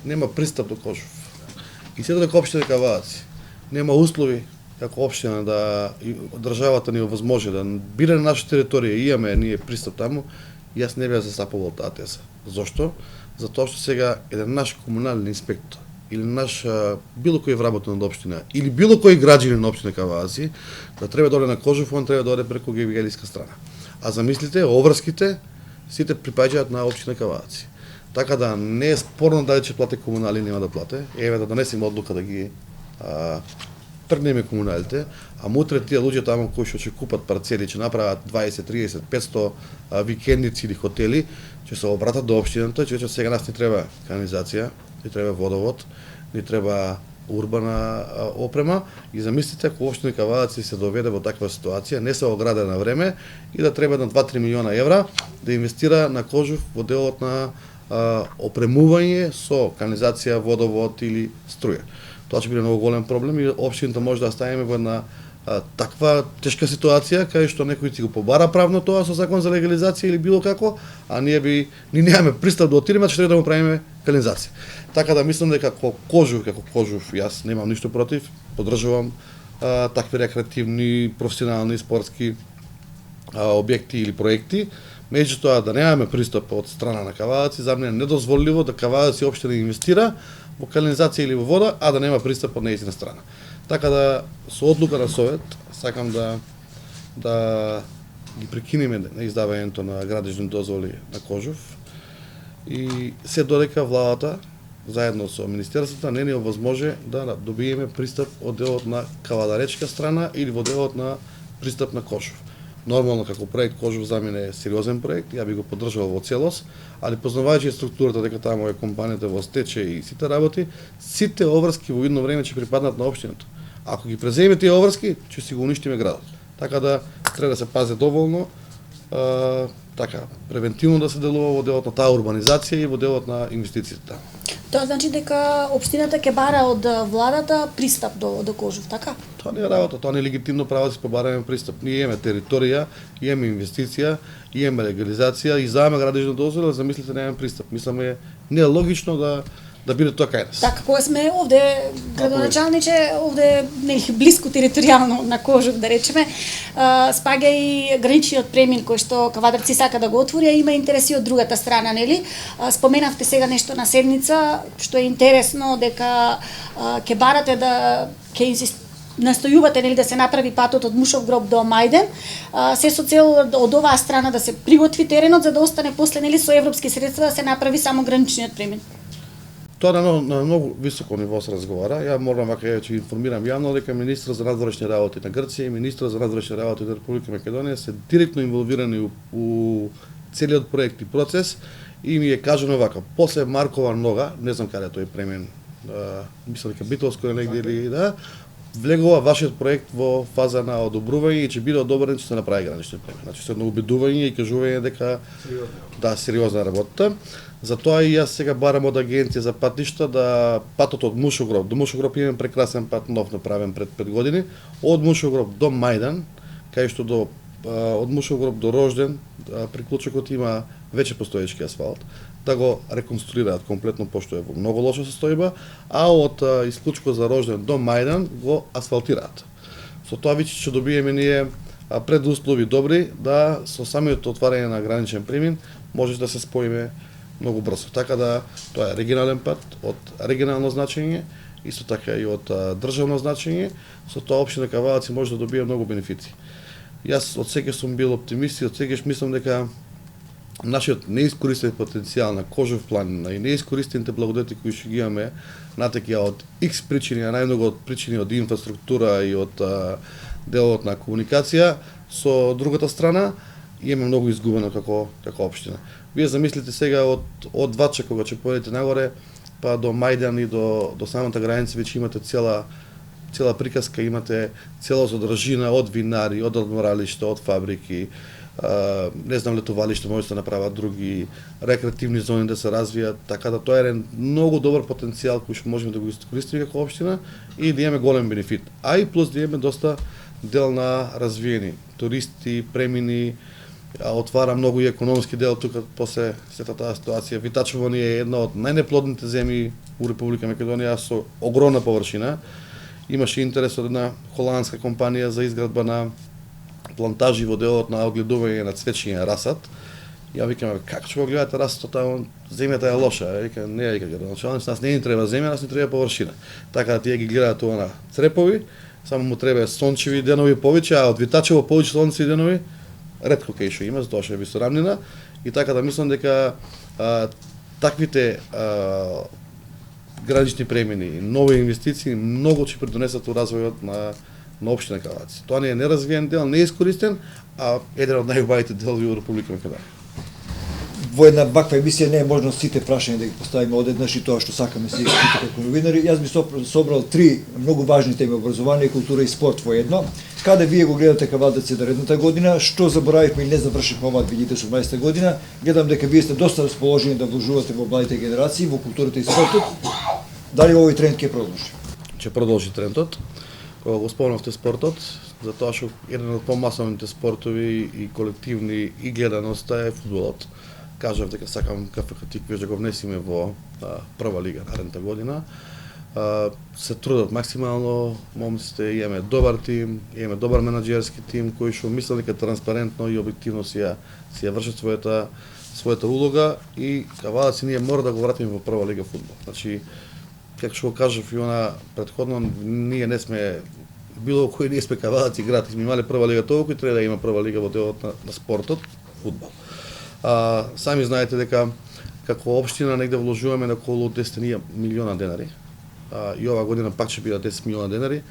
нема пристап до Кожув и се додека општина Кавадарци нема услови како општина да државата ни овозможи да биде на наша територија и имаме ние пристап таму, јас не бев застапувал таа теза. Зошто? Затоа што сега еден наш комунален инспектор или наш било кој вработен од општина или било кој граѓанин на општина Кавадарци да треба да оде на Кожув, он треба да оде преку Гевгелиска страна. А замислите, обврските сите припаѓаат на општина Кавадарци. Така да не е спорно дали ќе плати комунали или нема да плате. Еве да донесеме одлука да ги тргнеме комуналите, а мутре тие луѓе таму кои што ќе купат парцели, ќе направат 20, 30, 500 викендици или хотели, ќе се обратат до општината, ќе сега нас ни треба канализација, ни треба водовод, ни треба урбана опрема и замислите ако општина Кавадарци се доведе во таква ситуација, не се ограде на време и да треба на 2-3 милиона евра да инвестира на Кожув во делот на опремување со канализација, водовод или струја. Тоа ќе биде многу голем проблем и општината може да ставиме во една таква тешка ситуација кај што некој си го побара правно тоа со закон за легализација или било како, а ние немаме пристап да отидеме, ќе треба да му правиме канализација. Така да мислам дека како Кожув, јас немам ништо против, поддржувам такви рекреативни, професионални, спортски објекти или проекти, меѓутоа да немаме пристап од страна на Кавадарци, за мене е недозволиво да Кавадарци општина инвестира во канализација или во вода, а да нема пристап од нејзина страна. Така да со одлука на совет сакам да ги прекинеме на издавањето на градежни дозволи на Кожув и се додека владата заедно со министерството не ни овозможи да добиеме пристап од делот на Кавадаречка страна или во делот на пристап на Кожув. Нормално како проект Кожув за мене е сериозен проект, ја би го поддржувал во целост, али познавајќи структурата дека таму е компанијата во стечај и сите работи, сите обврски во идно време ќе припаднат на општината. Ако ги преземе тие обврски, ќе си го уништиме градот. Така да треба да се пази доволно, превентивно да се делува во делот на таа урбанизација и во делот на инвестициите. Тоа значи дека општината ќе бара од владата пристап до Кожув, така? Тоа не е работа, тоа не е легитимно право да си побараме пристап. Ние имаме територија, имаме инвестиција, имаме легализација и заеме градежна дозвола, замислите немаме пристап. Мисламе не е логично да да биде тоа кај нас. Така, кога сме овде, градоначалниче, овде нели блиску територијално на Кожук, да речеме, спаѓа и граничниот премин кој што Кавадарци сака да го отвори, а има интереси од другата страна, нели? Споменавте сега нешто на седница, што е интересно дека ќе барате да настојувате нели да се направи патот од Мушов гроб до Мајден, се со цел од оваа страна да се приготви теренот за да остане после нели со европски средства да се направи само граничниот премин. Тоа на многу високо ниво се разговара. Ја морам вака ќе информирам јавно дека министрот за надворешни работи на Грција и министрот за надворешни работи на Република Македонија се директно инволвирани у целиот проект и процес и ми е кажано вака, после Маркова нога, не знам каде тој премен, мислам дека Битолско е негде или да, влегува вашиот проект во фаза на одобрување и ќе биде одобрен, ќе се направи граничен премен. Значи се едно убедување и кажување дека да, сериозна работа. Затоа и јас сега барам од агенција за патишта да патот од Мушогроб до Мушогроб има прекрасен пат нов направен пред 5 години, од Мушогроб до Мајдан, кај што од Мушогроб до Рожден приклучокот има веќе постоечки асфалт, да го реконструираат комплетно пошто е во многу лоша состојба, а од исклучко за Рожден до Мајдан го асфалтираат. Со тоа веќе ќе добиеме ние предуслови добри да со самиот отварање на граничен премин може да се споиме многу брзо. Така да тоа е регионален пат од регионално значење, исто така и од државно значење, со тоа општина Кавалаци може да добие многу бенефити. Јас од секогаш сум бил оптимист и од секогаш мислам дека нашиот неискористен потенцијал на Кожов планина и неискористените благодети кои што ги имаме натеки од X причини, а најмногу од причини од инфраструктура и од делот на комуникација со другата страна, имаме многу изгубено како општина. Вие замислите сега од Вача кога ќе поедете нагоре, па до Мајдан и до самата граница веќе имате цела приказка, имате цела содржина од винари, од одморалишта, од фабрики, не знам, летувалишта може да се направат други рекреативни зони да се развијат, така да тоа е еден многу добар потенцијал кој што можеме да го искористиме како општина и да имаме голем бенефит. А и плюс да имаме доста дел на развиени туристи, премини, отвара многу и економски дел тука после сета таа ситуација. Витачево ни е една од најнеплодните земји у Република Македонија со огромна површина. Имаше интерес од една холандска компанија за изградба на плантажи во делот на огледување на цвечиња расат. Ја викам, како ќе го гледате расатот таму, земјата е лоша. Вика, не, вика градоначалник, нас не ни треба земја, нас ни треба површина. Така да тие ги гледаат ова на црепови, само му треба сончеви денови повеќе, а од Витачево повеќе сонцеви денови ретко кај што има, затоа што е висорамнина, и така да мислам дека таквите гранични премини, нови инвестиции многу ќе придонесат у развојот на општина Кавалаци. Тоа не е неразвиен дел, не е искористен, а еден од најубавите делови во Република Македонија. Во една ваква емисија не е можно сите прашања да ги поставиме одеднаш и тоа што сакаме сите како новинари. Јас би собрал 3 многу важни теми: образование, култура и спорт во едно. Каде вие го гледате Кавалаци наредната година, што заборавивме и не завршивме оваа 2018 година? Гледам дека вие сте доста расположени да вложувате во младите генерации, во културата и спортот. Дали овој тренд ќе продолжи? Ќе продолжи трендот. Кога го спомнавте спортот, затоа што еден од помасовните спортови и колективни и гледаноста е фудбалот. Кажав дека сакам КФК Тиквиш да го внесиме во прва лига наредната година. Се трудат максимално момците, имаме добар тим, имаме добар менаџерски тим кој што мислам дека транспарентно и објективно си ја вршат својата улога и Кавалаци ние мора да го вратиме во прва лига фудбал. Значи, како што го кажав и она претходно, ние не сме било кој не сме Кавалаци град, сме имале прва лига толку и треба да има прва лига во делот на спортот, фудбал. Сами знаете дека како општина негде вложуваме на околу 10 милиона денари. И ова година пак ќе бидат 10 милиона денари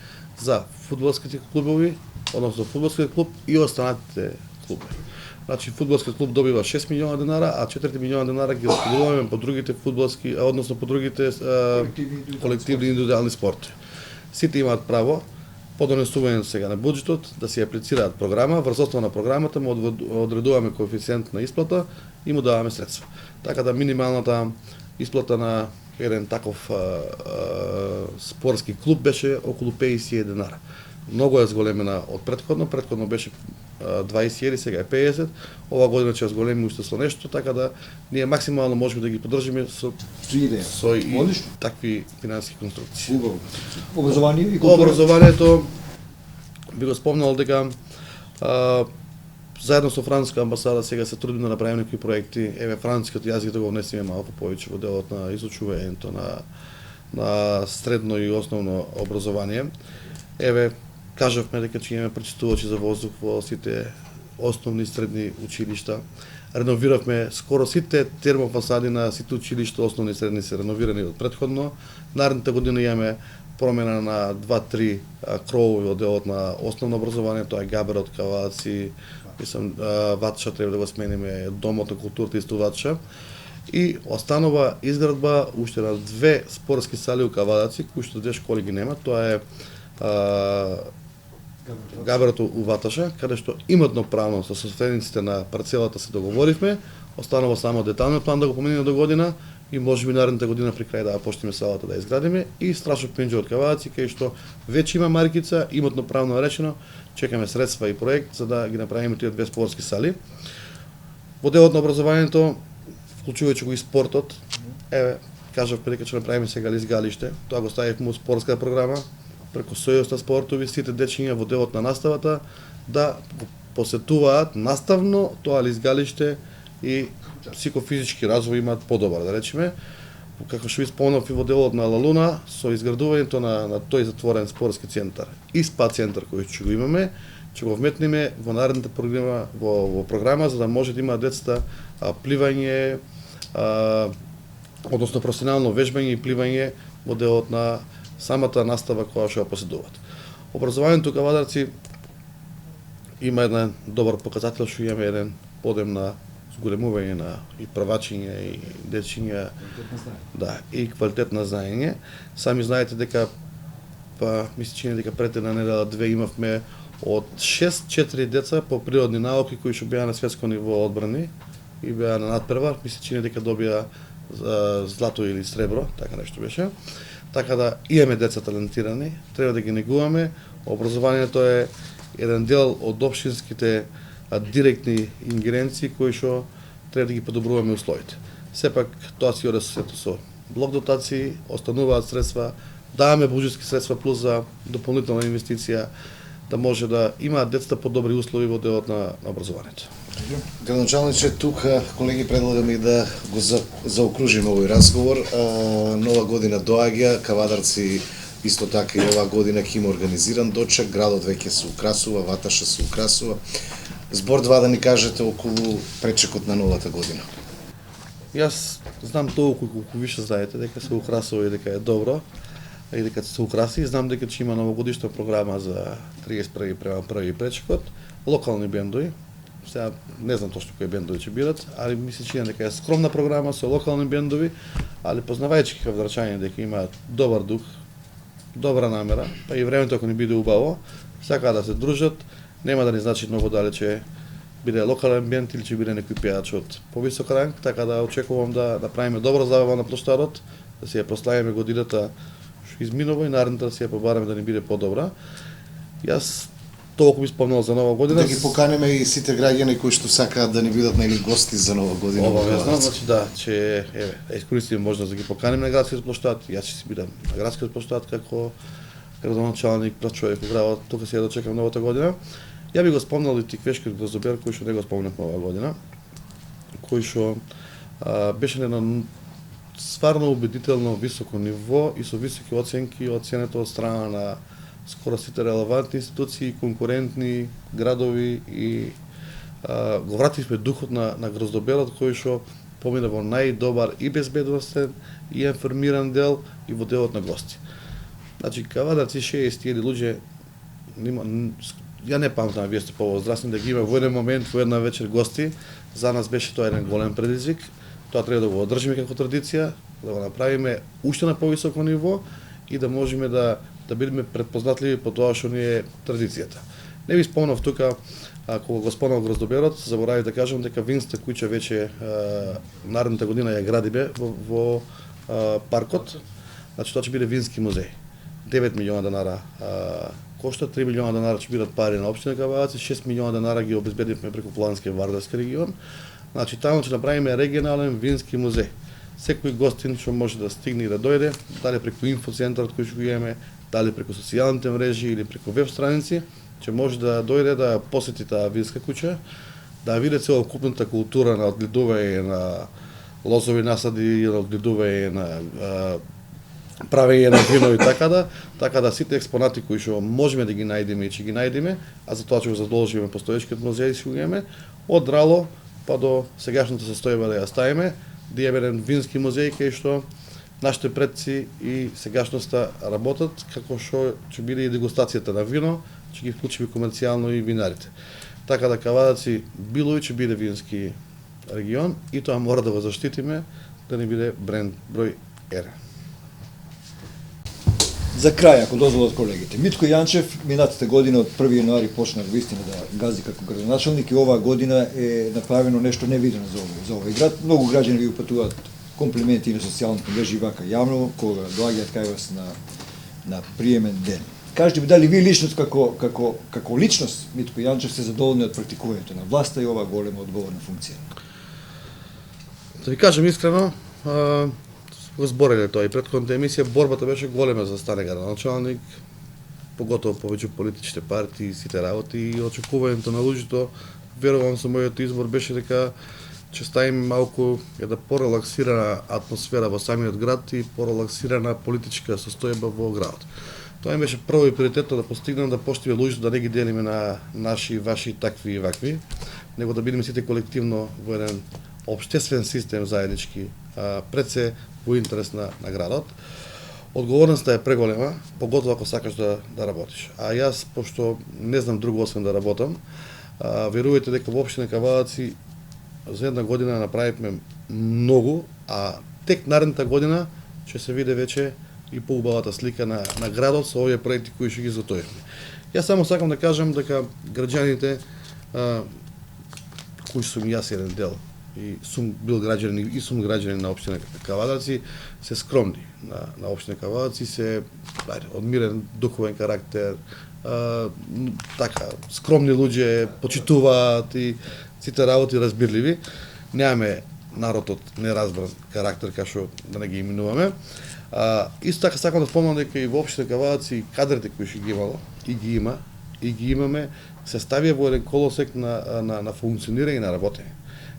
за фудбалските клубови, односно фудбалскиот клуб и останатите клубови. Значи фудбалскиот клуб добива 6 милиона денара, а 4 милиона денара ги распределуваме по другите фудбалски, односно по другите колективни индивидуални спорти. Сите имаат право по донесување сега на буџетот да си аплицираат програма, врз основа на програмата му одредуваме коефициент на исплата и му даваме средства. Така да минималната исплата на еден таков спортски клуб беше околу 50 денара. многу е зголемена од претходно беше 20.000, сега е 50, ова година ќе зголеми уште со нешто, така да ние максимално можеме да ги поддржиме со идеја. и Одлично. такви финансиски конструкции. Убаво. Образование и култура. Образованието би го спомнал дека заедно со француска амбасада сега се трудиме да направиме некои проекти. Еве францускиот јазик да го внесеме малку повеќе во делот на изучувањето на средно и основно образование. Еве кажавме дека ќе имаме пречистувачи за воздух во сите основни и средни училишта. Реновиравме скоро сите термофасади на сите училишта, основни и средни се реновирани од претходно. Наредната година имаме промена на 2-3 кровови од делот на основно образование, тоа е Габерот, Каваци, Ватша треба да го смениме, Домот на културата исто Ватша. И останува изградба уште на 2 спортски сали у Кавадаци, кои што 2 школи ги нема, тоа е Габерот у Ваташа, каде што имотно правно со собствениците на парцелата се договоривме, останува само деталниот план да го помине до година и можеби наредната година при крај да почнеме салата да изградиме и Страшов пенџо од Кавадаци, кај што веќе има маркица, имотно правно речено, чекаме средства и проект за да ги направиме тие 2 спортски сали. Во делот на образованието, вклучувајќи го и спортот, еве, кажавме дека ќе направиме сега лизгалиште, тоа го ставивме у спортска програма, преку Сојуз на спортови, сите дечиња во делот на наставата да го посетуваат наставно тоа лизгалиште и психофизички развој имаат подобар, да речеме. Како што ви спомнав и во делот на Лалуна, со изградувањето на тој затворен спортски центар и спа центар кој ќе го имаме, ќе го вметнеме во наредната програма, во програма за да може да има децата пливање, односно професионално вежбање и пливање во делот на самата настава која што ја поседуваат. Образованието у Кавадарци има еден добар показател што имаме еден подем на зголемување на и правачиња и дечиња, да, и квалитетно знаење. Сами знаете дека ми се чини дека пред една недела 2 имавме од 6-4 деца по природни науки кои што беа на светско ниво одбрани и беа на надпревар, ми се чини дека добија злато или сребро, така нешто беше. Така да имаме деца талентирани, треба да ги негуваме. Образованието е еден дел од општинските директни ингеренции кои што треба да ги подобруваме условите. Сепак тоа си оде со блок дотации, остануваат средства, даваме буџетски средства плюс за дополнителна инвестиција да може да имаат децата подобри услови во делот на образованието. Градоначалниче, тука колеги предлагаме и да го заокружиме овој разговор. Нова година доаѓа, Кавадарци исто така и оваа година ќе има организиран дочек, градот веќе се украсува, Ваташа се украсува. Збор два да ни кажете околу пречекот на новата година. Јас знам толку колку више знаете дека се украсува и дека е добро и дека се украси. Знам дека ќе има новогодишна програма за 31 према 1 пречекот, локални бендови. Сега не знам точно кои бендови ќе бидат, али ми се чини дека е скромна програма со локални бендови, али познавајќи кавадарчани дека имаат добар дух, добра намера, па и времето ако не биде убаво, сакаат да се дружат, нема да ни значи многу дали ќе биде локален бенд или ќе биде некој пејач од повисок ранг, така да очекувам да направиме добра забава на плоштадот, да си ја прославиме годината што изминува и наредната да си ја побараме да ни биде подобра. Јас толку би спомнал за нова година. Да ги поканеме и сите граѓани кои што сакаат да ни бидат нели гости за нова година. Обавезно, значи да, ќе еве, искористиме можност да ги поканеме на градскиот плоштад. Јас ќе си бидам на градскиот плоштад како градоначалник, прв човек во градот, тука се ја дочекам новата година. Ја би го спомнал и Тиквешкиот гроздобер кој што не го спомнавме оваа година, кој што беше на едно стварно убедително високо ниво и со високи оценки оценето од страна на скоро сите релевантни институции, конкурентни градови и го вративме духот на гроздоберот кој што помина во најдобар и безбедностен и информиран дел и во делот на гости. Значи Кавадарци 60.000 луѓе ја не памтам, вие сте повозрасни, да ги има во еден момент, во една вечер гости. За нас беше тоа еден голем предизвик. Тоа треба да го одржиме како традиција, да го направиме уште на повисоко ниво и да можеме да бидеме предпознатливи по тоа што ни е традицијата. Не ви спомнав тука, кога го спомнав гроздоберот, заборавив да кажам дека винста куќа веќе наредната година ја градиме во паркот. Значи тоа ќе биде вински музеј. 9 милиона денара кошта, 3 милиона денари ќе бидат пари на општина Кавадаци, 6 милиона денари ги обезбедивме преку Планински и Вардарски регион. Значи таму ќе направиме регионален вински музеј. Секој гостин што може да стигне и да дојде, дали преку инфоцентарот кој што го имаме, дали преку социјалните мрежи или преку веб страници, ќе може да дојде да посети таа винска куќа, да види целокупната култура на одгледување на лозови насади, на одгледување на правење на вино и така да сите експонати кои што можеме да ги најдеме и ќе ги најдеме, а за тоа ќе го задолжиме постоечкиот музеј што го имаме, од Рало па до сегашната состојба да ја ставиме, да имаме еден вински музеј кај што нашите предци и сегашноста работат, како што ќе биде и дегустацијата на вино, ќе ги вклучиме комерцијално и винарите. Така да Кавадаци било и ќе биде вински регион и тоа мора да го заштитиме да не биде бренд број 1. За крај, ако дозволат колегите, Митко Јанчев минатата година од 1 јануари почна вистина да гази како градоначалник и оваа година е направено нешто невидено за овој град. Многу граѓани ви упатуваат комплименти на социјалните мрежи вака јавно кога доаѓаат кај вас на приемен ден. Кажете ми дали ви личност како личност Митко Јанчев се задоволни од практикувањето на власта и оваа голема одговорна функција? Да ви кажам искрено, го збореле тоа и претходната емисија, борбата беше голема за стане градоначалник, поготово повеќе политичните партии и сите работи и очекувањето на луѓето, верувам со мојот избор беше дека ќе ставиме малку една порелаксирана атмосфера во самиот град и порелаксирана политичка состојба во градот. Тоа ми беше прво и приоритетно да постигнем да поштиме луѓето, да не ги делиме на наши, ваши, такви и вакви, него да бидеме сите колективно во еден општествен систем заеднички, пред се во интерес на градот. Одговорноста е преголема, поготово ако сакаш да работиш. А јас, пошто не знам друго освен да работам, верувајте дека во општина Кавадаци за една година направивме многу, а тек наредната година ќе се види веќе и поубавата слика на градот со овие проекти кои што ги изготовивме. Јас само сакам да кажам дека граѓаните, кои сум јас еден дел, и сум бил граѓанин и сум граѓанин на општина Кавадаци, се скромни на општина Кавадаци, се одмирен духовен карактер, така скромни луѓе, почитуваат и сите работи разбирливи. Немаме народот неразбран карактер кај што да не ги именуваме. Исто така сакам да спомнам дека и во општина Кавадаци кадрите кои што ги имало и ги имаме се ставија во еден колосек на функционирање и на работење.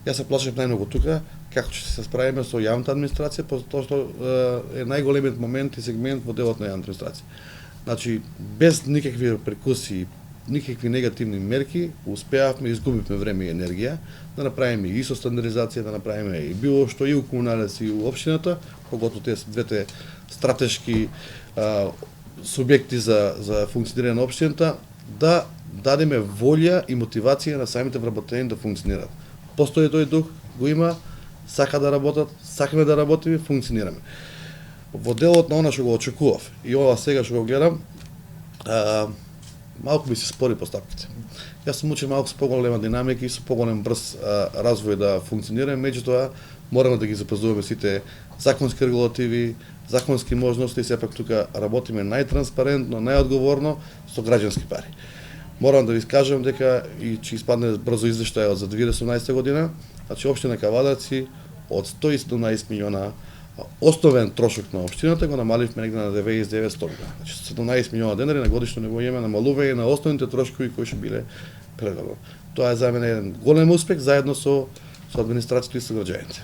Јас се плашев најмногу тука како ќе се справиме со јавната администрација, тоа што е најголемиот момент и сегмент во делот на јавната администрација. Значи, без никакви репрекусии, никакви негативни мерки, успеавме, изгубивме време и енергија да направиме и со стандаризација, да направиме и било што и у комуналец и у општината, поготово тие се двете стратешки субјекти за функционирање на општината, да дадеме волја и мотивација на самите вработени да функционираат. Постои тој дух, го има, сака да работат, сакаме да работиме, функционираме. Во делот на она што го очекував и ова сега што го гледам, малку би се спори постапките. Јас сум учен малку со поголема динамика и со поголем брз развој да функционираме, меѓутоа мораме да ги запазуваме сите законски регулативи, законски можности и сепак тука работиме најтранспарентно, најодговорно со граѓански пари. Морам да ви скажам дека и ќе испадне брзо извештајот за 2018 година, значи општина Кавадаци од 117 милиона основен трошок на општината го намаливме негде на 99-100 милиона. Значи 17 милиона денари на годишно ниво имаме намалување на основните трошкови кои што биле предходно. Тоа е за мене еден голем успех заедно со администрацијата и со граѓаните.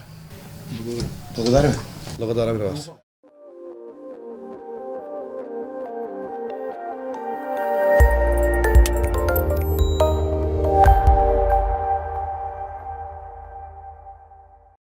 Благодарам. Благодарам на вас.